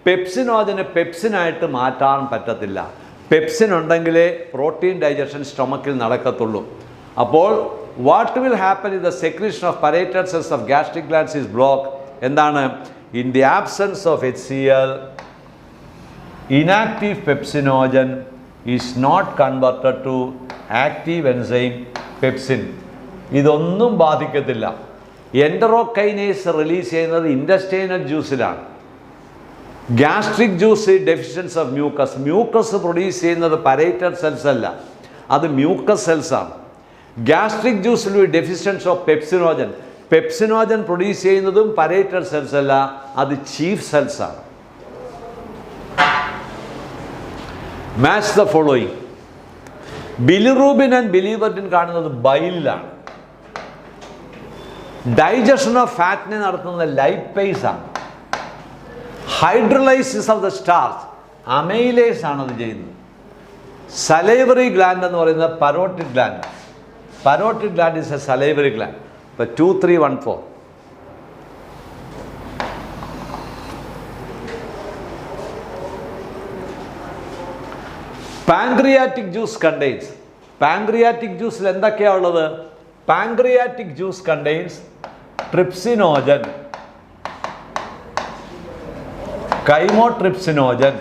പെപ്സിനോജന് പെപ്സിനായിട്ട് മാറ്റാൻ പറ്റത്തില്ല. പെപ്സിൻ ഉണ്ടെങ്കിലേ പ്രോട്ടീൻ ഡൈജഷൻ സ്റ്റൊമക്കിൽ നടക്കത്തുള്ളൂ. അപ്പോൾ what will happen in the secretion of parietal cells of gastric glands is block. എന്താണ്? In the absence of HCl, inactive pepsinogen is not converted to active enzyme pepsin. ഇതൊന്നും ബാധിക്കത്തില്ല. Enterokinase release ചെയ്യുന്നത് intestinal ജ്യൂസിലാണ്. Gastric juice deficiency of mucus. Mucus produce ചെയ്യുന്നത് parietal cells അല്ല, അത് mucus സെൽസാണ്. Gastric ജ്യൂസിൽ deficiency of pepsinogen. Pepsinogen produce ചെയ്യുന്നതും പരൈറ്റൽ സെൽസ് അല്ല, അത് ചീഫ് സെൽസാണ്. Match the following. Bilirubin and biliverdin കാണുന്നത് ബൈലിലാണ്. ഡൈജഷൻ ഓഫ് ഫാറ്റിനെ നടത്തുന്നത് ലൈപ്പേസ് ആണ്. Hydrolysis of the starch amylase ആണ് അത് ചെയ്യുന്നത്. സലൈവറി ഗ്ലാൻഡ് എന്ന് പറയുന്നത് parotid gland. Parotid gland is A salivary gland. ഇപ്പോൾ 2, 3, 1, 4. Pancreatic juice contains. പാൻക്രിയാറ്റിക് ജ്യൂസിൽ എന്തൊക്കെയാണ് ഉള്ളത്? Pancreatic juice contains trypsinogen, chymotrypsinogen,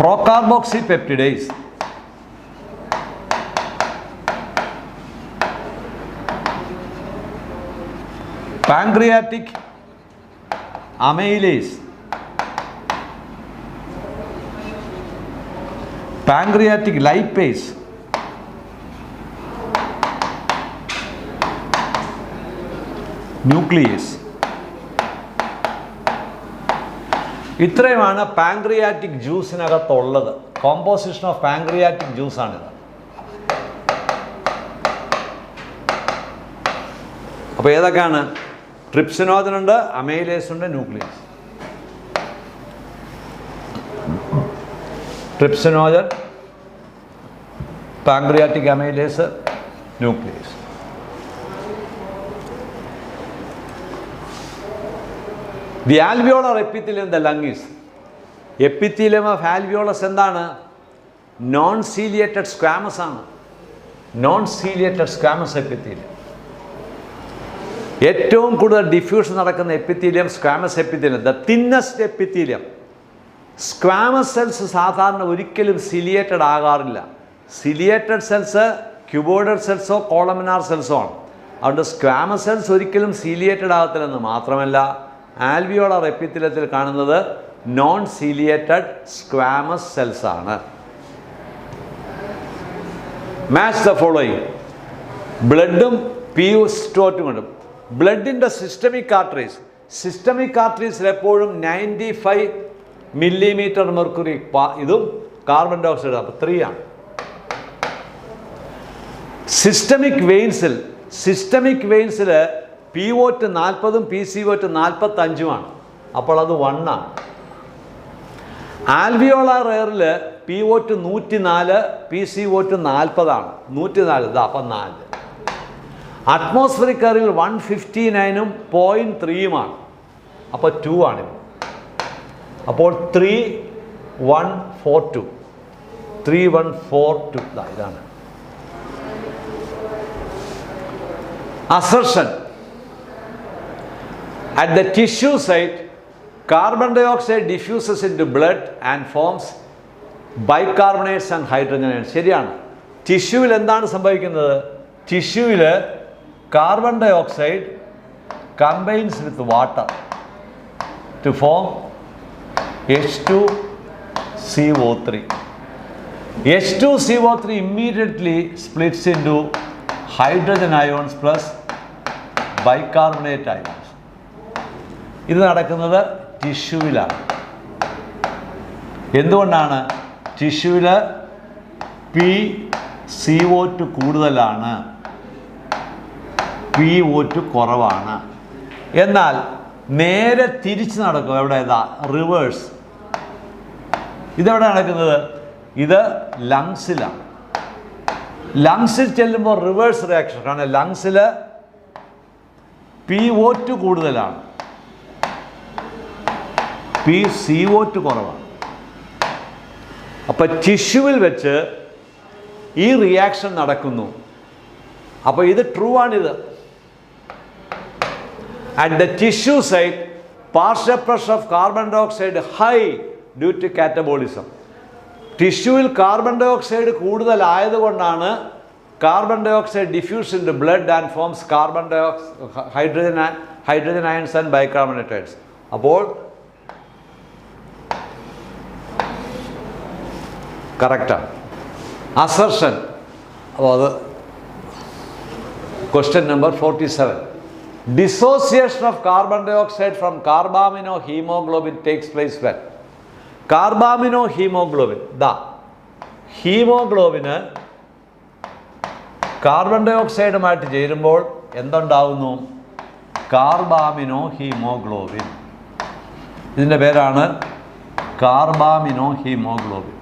procarboxypeptidase, pancreatic amylase, pancreatic lipase, nuclease. ഇത്രയുമാണ് പാൻക്രിയാറ്റിക് ജ്യൂസിനകത്തുള്ളത്. കോമ്പോസിഷൻ ഓഫ് പാൻക്രിയാറ്റിക് ജ്യൂസാണിത്. അപ്പോൾ ഏതൊക്കെയാണ്? ട്രിപ്സിനോജൻ ഉണ്ട്, അമൈലേസ് ഉണ്ട്, nucleus. Trypsinogen, pancreatic amylase, nucleus. The alveolar epithelium the lung is. Epithelium of alveolus എന്താണ്? Non ciliated squamous ആണ്. Non ciliated squamous epithelium. ഏറ്റവും കൂടുതൽ ഡിഫ്യൂഷൻ നടക്കുന്ന epithelium squamous epithelium, the thinnest epithelium. Squamous cells സാധാരണ ഒരിക്കലും ciliated ആകാറില്ല. Ciliated cells cuboidal സെൽസോ columnar സെൽസോ ആണ്. അതുകൊണ്ട് സ്ക്വാമസ് സെൽസ് ഒരിക്കലും സീലിയേറ്റഡ് ആകത്തില്ലെന്ന് മാത്രമല്ല, ആൽവിയോളർ എപ്പിത്തീലിയത്തിൽ കാണുന്നത് നോൺ സീലിയേറ്റഡ് സ്ക്വാമസ് സെൽസ് ആണ്. Match the following. ബ്ലഡും PO2 കൊണ്ടും. ബ്ലഡിൻ്റെ സിസ്റ്റമിക് ആർട്ടറീസിൽ എപ്പോഴും 95 മില്ലിമീറ്റർ മെർക്കുറി ഇതും കാർബൺ ഡൈ ഓക്സൈഡ്, അപ്പോൾ 3 ആണ്. സിസ്റ്റമിക് വെയിൻസിൽ PO2 40ഉം PCO2 45ഉമാണ്, അപ്പോൾ അത് 1 ആണ്. ആൽവിയോളാർ എയറിൽ PO2 104, PCO2 40 ആണ്, 104 ഇതാ, അപ്പം 4. അറ്റ്മോസ്ഫിയറിക് എയറിൽ 159ഉം 0.3ഉമാണ്, അപ്പോൾ 2 ആണ്. അപ്പോൾ 3142 ഇതാണ്. Assertion. At the tissue site, carbon dioxide diffuses into blood and forms bicarbonates and hydrogen ions. ശരിയാണ്. ടിഷ്യൂവിൽ എന്താണ് സംഭവിക്കുന്നത്? ടിഷ്യൂവിൽ carbon dioxide combines with water to form H2CO3. H2CO3 immediately splits into hydrogen ions plus bicarbonate ions. ഇത് നടക്കുന്നത് ടിഷ്യൂവിലാണ്. എന്തുകൊണ്ടാണ്? ടിഷ്യൂവിൽ PCO2 കൂടുതലാണ്, PO2 കുറവാണ്. എന്നാൽ നേരെ തിരിച്ച് നടക്കും. എവിടെ? റിവേഴ്സ്. ഇതെവിടെ നടക്കുന്നത്? ഇത് ലങ്സിലാണ്. ലങ്സിൽ ചെല്ലുമ്പോൾ റിവേഴ്സ് റിയാക്ഷൻ. കാരണം ലങ്സിൽ PO2 കൂടുതലാണ്, PCO2 കുറവാണ്. അപ്പോൾ ടിഷ്യൂവിൽ വെച്ച് ഈ റിയാക്ഷൻ നടക്കുന്നു. അപ്പോൾ ഇത് ട്രൂ ആണിത്. At the tissue site, partial pressure of carbon dioxide high due to catabolism. ടിഷ്യൂവിൽ കാർബൺ ഡൈ ഓക്സൈഡ് കൂടുതലായതുകൊണ്ടാണ് carbon dioxide diffuse in the blood and forms hydrogen ions and bicarbonate ions. അപ്പോൾ കറക്റ്റാണ്. Assertion. അപ്പോൾ അത് question number 47. Dissociation of carbon dioxide from carbaminohemoglobin takes place when? Carbaminohemoglobin. ഹീമോഗ്ലോബിന് carbon ഡൈ ഓക്സൈഡുമായിട്ട് ചേരുമ്പോൾ എന്തുണ്ടാവുന്നു? കാർബാമിനോഹീമോഗ്ലോബിൻ. ഇതിൻ്റെ പേരാണ് കാർബാമിനോഹീമോഗ്ലോബിൻ.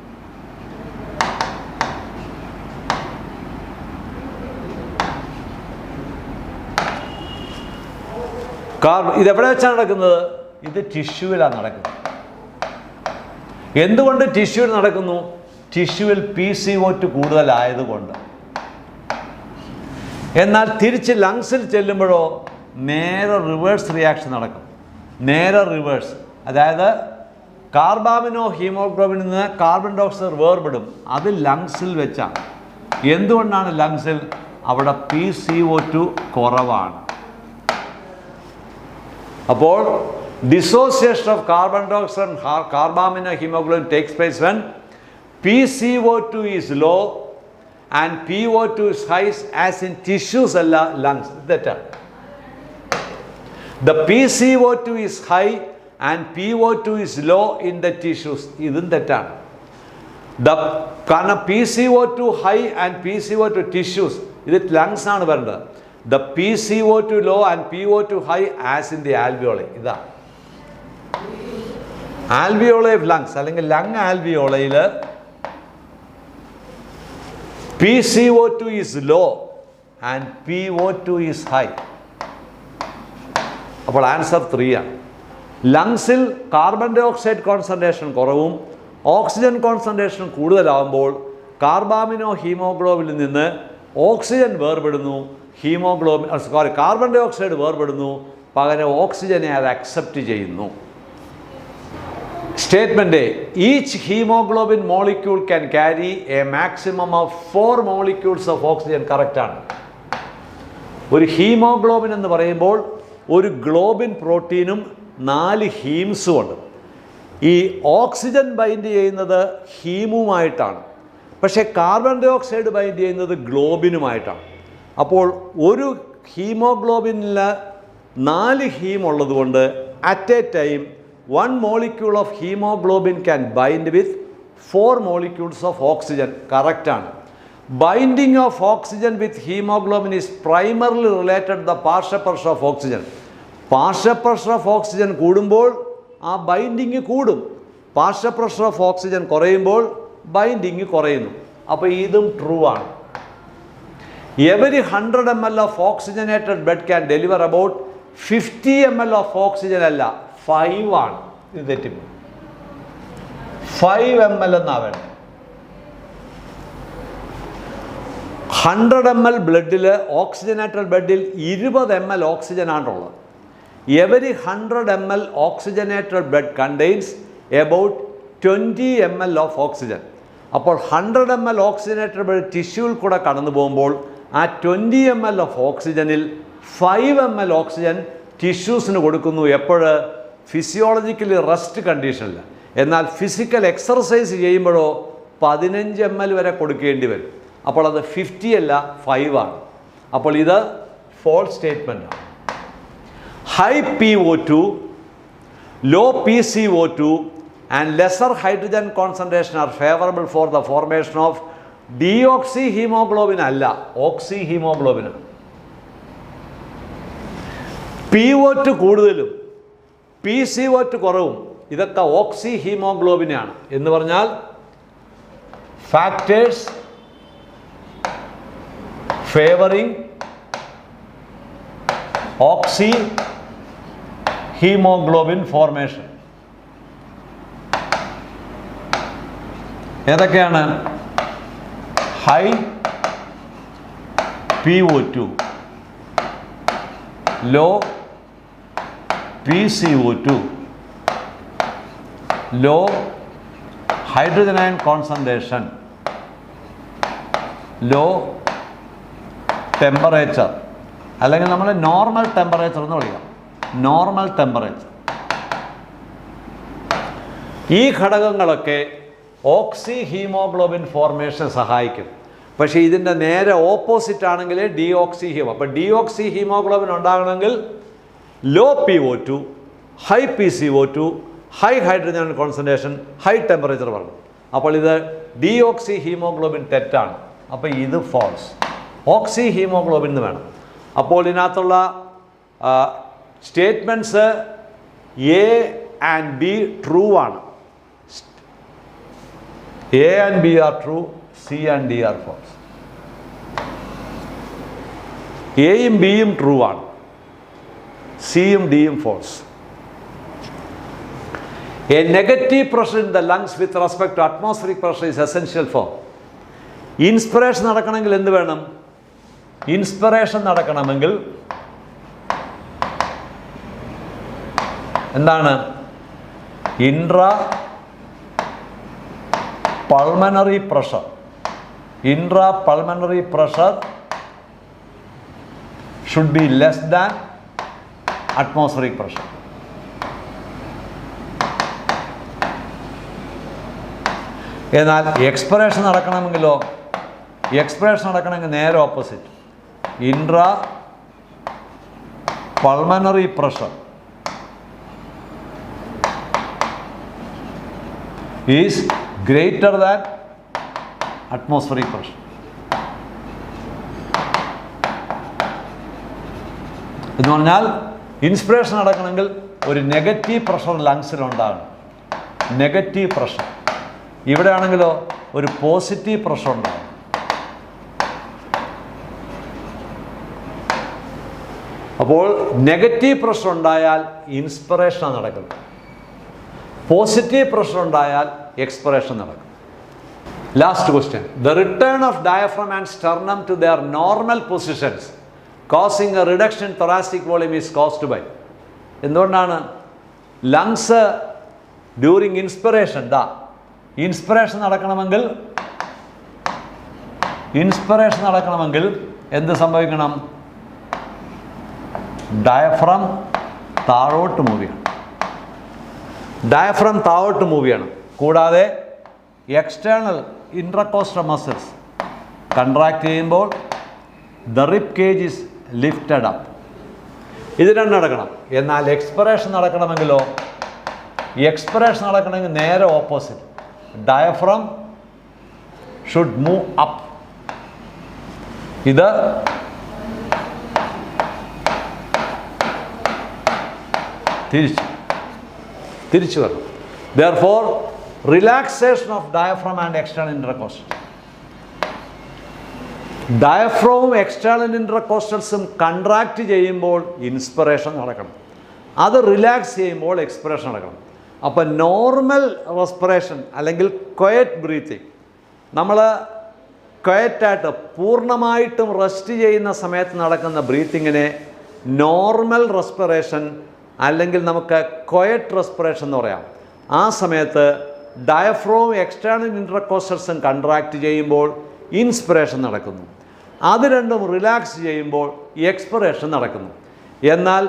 ഇതെവിടെ വെച്ചാണ് നടക്കുന്നത്? ഇത് ടിഷ്യൂവിലാണ് നടക്കുന്നത്. എന്തുകൊണ്ട് ടിഷ്യൂവിൽ നടക്കുന്നു? ടിഷ്യൂവിൽ PCO2 കൂടുതലായതുകൊണ്ട്. എന്നാൽ തിരിച്ച് ലങ്സിൽ ചെല്ലുമ്പോഴോ നേരെ റിവേഴ്സ് റിയാക്ഷൻ നടക്കും. നേരെ റിവേഴ്സ്. അതായത് കാർബാമിനോഹീമോഗ്ലോബിനിൽ നിന്ന് കാർബൺ ഡൈ ഓക്സൈഡ് വേർപെടും. അത് ലങ്സിൽ വെച്ചാണ്. എന്തുകൊണ്ടാണ് ലങ്സിൽ? അവിടെ PCO2 കുറവാണ്. അപ്പോൾ dissociation of carbon dioxide and carbaminohemoglobin takes place when PCO2 is low and PO2 is high, as in tissues അല്ല lungs. തെറ്റാണ്. The PCO2 is high and PO2 is low in the tissues. ഇതും തെറ്റാണ്. കാരണം PCO2 high and PCO2 tissues, ഇത് lungs ആണ് വരേണ്ടത്. The PCO2 low and PO2 high as in the alveoli. ഇതാണ് alveoli of lungs അല്ലെങ്കിൽ lung ആൽവിയോളയിൽ PCO2 is low and PO2 is high. അപ്പോൾ ആൻസർ 3 ആണ്. ലങ്സിൽ കാർബൺ ഡൈ ഓക്സൈഡ് കോൺസെൻട്രേഷൻ കുറവും ഓക്സിജൻ കോൺസെൻട്രേഷൻ കൂടുതലാവുമ്പോൾ കാർബാമിനോഹീമോഗ്ലോബിനിൽ നിന്ന് ഓക്സിജൻ വേർപെടുന്നു, കാർബൺ ഡൈ ഓക്സൈഡ് വേർപെടുന്നു, പകരം ഓക്സിജനെ അത് അക്സെപ്റ്റ് ചെയ്യുന്നു. Statement A. Each hemoglobin molecule can carry a maximum of 4 molecules of oxygen. Correct ആണ്. ഒരു ഹീമോഗ്ലോബിൻ എന്ന് പറയുമ്പോൾ ഒരു ഗ്ലോബിൻ പ്രോട്ടീനും 4 ഹീംസും ഉണ്ട്. ഈ ഓക്സിജൻ ബൈൻഡ് ചെയ്യുന്നത് ഹീമുമായിട്ടാണ്, പക്ഷേ കാർബൺ ഡൈ ഓക്സൈഡ് ബൈൻഡ് ചെയ്യുന്നത് ഗ്ലോബിനുമായിട്ടാണ്. അപ്പോൾ ഒരു ഹീമോഗ്ലോബിനിൽ 4 ഹീം ഉള്ളതുകൊണ്ട് at A time 1 molecule of hemoglobin can bind with 4 molecules of oxygen. Correct ആണ്. Binding of oxygen with hemoglobin is primarily related to the partial pressure of oxygen. Partial pressure of oxygen കൂടുമ്പോൾ ആ binding കൂടും, partial pressure of oxygen കുറയുമ്പോൾ binding കുറയുന്നു. അപ്പോൾ ഇതും true ആണ്. Every 100 ml of oxygenated blood can deliver about 50 ml of oxygen. അല്ല, 5 ആണ്. ഇത് തെറ്റിപ്പോ 5 ml എന്നാണ്. 100 ml ബ്ലഡിൽ, ഓക്സിജനേറ്റഡ് ബ്ലഡിൽ 20 ml ഓക്സിജൻ ആണുള്ളത്. Every 100 ml oxygenated blood contains about 20 ml of oxygen. അപ്പോൾ 100 ml ഓക്സിജനേറ്റഡ് ബ്ലഡ് ടിഷ്യൂവിൽ കൂടെ കടന്നു പോകുമ്പോൾ ആ 20 ml ഓഫ് ഓക്സിജനിൽ 5 ml ഓക്സിജൻ ടിഷ്യൂസിന് കൊടുക്കുന്നു. എപ്പോഴ്? ഫിസിയോളജിക്കലി റെസ്റ്റ് കണ്ടീഷനിൽ. എന്നാൽ ഫിസിക്കൽ എക്സർസൈസ് ചെയ്യുമ്പോഴോ 15 ml വരെ കൊടുക്കേണ്ടി വരും. അപ്പോൾ അത് 50 അല്ല, 5 ആണ്. അപ്പോൾ ഇത് ഫോൾസ് സ്റ്റേറ്റ്മെൻ്റ് ആണ്. High PO2, low PCO2 and lesser hydrogen concentration are favourable for the formation of deoxy haemoglobin. അല്ല, ഓക്സി ഹീമോഗ്ലോബിനാണ്. PO2 കൂടുതലും PCO2 കുറവും ഇതൊക്കെ ഓക്സി ഹീമോഗ്ലോബിനാണ്. എന്ന് പറഞ്ഞാൽ factors favouring oxyhemoglobin formation ഏതൊക്കെയാണ്? High PO2, low PCO2, low hydrogen ion concentration, low temperature, അല്ലെങ്കിൽ നമ്മൾ നോർമൽ ടെമ്പറേച്ചർ എന്ന് വിളിക്കാം. Normal temperature. ഈ ഘടകങ്ങളൊക്കെ ഓക്സി ഹീമോഗ്ലോബിൻ ഫോർമേഷൻ സഹായിക്കും. പക്ഷേ ഇതിൻ്റെ നേരെ ഓപ്പോസിറ്റ് ആണെങ്കിൽ ഡിയോക്സി ഹീമോ. അപ്പോൾ ഡിയോക്സി ഹീമോഗ്ലോബിൻ ഉണ്ടാകണമെങ്കിൽ low PO2, high PCO2, high hydrogen concentration, high temperature പറഞ്ഞു. അപ്പോൾ ഇത് ഡിയോക്സി ഹീമോഗ്ലോബിൻ തെറ്റാണ്. അപ്പോൾ ഇത് ഫോൾസ്. ഓക്സി ഹീമോഗ്ലോബിൻ എന്ന് വേണം. അപ്പോൾ ഇതിനകത്തുള്ള statements A and B true ആണ്. A and B are true, C and D are false. എയും ബിയും ട്രൂ ആണ്, സിയും ഡിയും false. A negative pressure in the lungs with respect to atmospheric pressure is essential for. Inspiration നടക്കണമെങ്കിൽ എന്ത് വേണം? Inspiration നടക്കണമെങ്കിൽ എന്താണ്? Intra pulmonary pressure. Intra pulmonary pressure should be less than atmospheric pressure. എന്നാൽ എക്സ്പിറേഷൻ നടക്കണമെങ്കിലോ? എക്സ്പിറേഷൻ നടക്കണമെങ്കിൽ നേരെ opposite. Intra pulmonary pressure is greater than atmospheric pressure. എന്ന് പറഞ്ഞാൽ ഇൻസ്പിറേഷൻ നടക്കണമെങ്കിൽ ഒരു നെഗറ്റീവ് പ്രഷർ ലങ്സിലുണ്ടാകണം. Negative pressure. ഇവിടെ ആണെങ്കിലോ ഒരു പോസിറ്റീവ് പ്രഷർ ഉണ്ടാകും. അപ്പോൾ നെഗറ്റീവ് പ്രഷർ ഉണ്ടായാൽ ഇൻസ്പിറേഷൻ നടക്കുന്നത്. പോസിറ്റീവ് പ്രഷർ ഉണ്ടായാൽ എക്സ്പിറേഷൻ നടക്കും. Last question. The return of diaphragm and sternum to their normal positions causing a reduction in thoracic volume is caused by. എന്തുകൊണ്ടാണ്? ലങ്സ് ഡ്യൂറിങ് ഇൻസ്പിറേഷൻ ഇൻസ്പിറേഷൻ നടക്കണമെങ്കിൽ എന്ത് സംഭവിക്കണം? Diaphragm താഴോട്ട് move ചെയ്യണം. കൂടാതെ എക്സ്റ്റേണൽ ഇൻട്രകോസ്റ്റൽ മസിൽസ് കൺട്രാക്ട് ചെയ്യുമ്പോൾ the rib cage is lifted up. ഇത് രണ്ടും നടക്കണം. എന്നാൽ എക്സ്പിറേഷൻ നടക്കണമെങ്കിലോ? എക്സ്പിറേഷൻ നടക്കണമെങ്കിൽ നേരെ opposite. Diaphragm should move up. ഇത് തിരിച്ചു വരണം. Therefore, relaxation of diaphragm and external intercostal. ഡയഫ്രവും എക്സ്റ്റേണൽ ഇൻട്രകോസ്റ്റൽസും കൺട്രാക്റ്റ് ചെയ്യുമ്പോൾ ഇൻസ്പിറേഷൻ നടക്കണം. അത് റിലാക്സ് ചെയ്യുമ്പോൾ എക്സ്പിറേഷൻ നടക്കണം. അപ്പോൾ നോർമൽ റെസ്പിറേഷൻ അല്ലെങ്കിൽ ക്വയറ്റ് ബ്രീത്തിങ്, നമ്മൾ ക്വയറ്റായിട്ട് പൂർണ്ണമായിട്ടും റെസ്റ്റ് ചെയ്യുന്ന സമയത്ത് നടക്കുന്ന ബ്രീത്തിങ്ങിനെ നോർമൽ റെസ്പിറേഷൻ അല്ലെങ്കിൽ നമുക്ക് ക്വയറ്റ് റെസ്പിറേഷൻ എന്ന് പറയാം. ആ സമയത്ത് ഡയഫ്രവും എക്സ്റ്റേണൽ ഇൻട്രകോസ്റ്റൽസും കൺട്രാക്റ്റ് ചെയ്യുമ്പോൾ ഇൻസ്പിറേഷൻ നടക്കുന്നു. അത് രണ്ടും റിലാക്സ് ചെയ്യുമ്പോൾ എക്സ്പിറേഷൻ നടക്കുന്നു. എന്നാൽ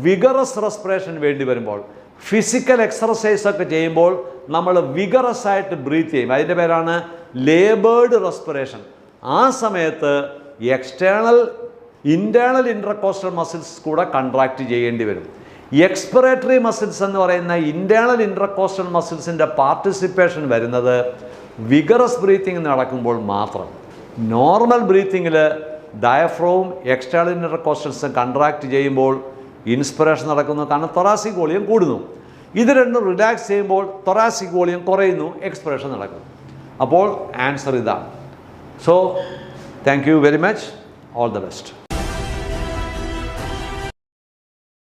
വിഗറസ് റെസ്പിറേഷൻ വേണ്ടി വരുമ്പോൾ, ഫിസിക്കൽ എക്സർസൈസ് ഒക്കെ ചെയ്യുമ്പോൾ നമ്മൾ വിഗറസ് ആയിട്ട് ബ്രീത്ത് ചെയ്യും. അതിൻ്റെ പേരാണ് ലേബേർഡ് റെസ്പിറേഷൻ. ആ സമയത്ത് ഇൻറ്റേർണൽ ഇൻട്രകോസ്റ്റൽ മസിൽസ് കൂടെ കൺട്രാക്റ്റ് ചെയ്യേണ്ടി വരും. എക്സ്പിറേറ്ററി മസിൽസ് എന്ന് പറയുന്ന ഇൻറ്റേർണൽ ഇൻട്രകോസ്റ്റൽ മസിൽസിൻ്റെ പാർട്ടിസിപ്പേഷൻ വരുന്നത് വിഗറസ് ബ്രീത്തിങ് നടക്കുമ്പോൾ മാത്രം. നോർമൽ ബ്രീത്തിങ്ങിൽ ഡയഫ്രവും എക്സ്റ്റേണൽ ഇൻട്രകോസ്റ്റൽസും കൺട്രാക്റ്റ് ചെയ്യുമ്പോൾ ഇൻസ്പിറേഷൻ നടക്കുന്നു, കാരണം തൊറാസിക് വോളിയം കൂടുന്നു. ഇത് രണ്ടും റിലാക്സ് ചെയ്യുമ്പോൾ തൊറാസിക് വോളിയം കുറയുന്നു, എക്സ്പിറേഷൻ നടക്കുന്നു. അപ്പോൾ ആൻസർ ഇതാണ്. So thank you very much. All the best.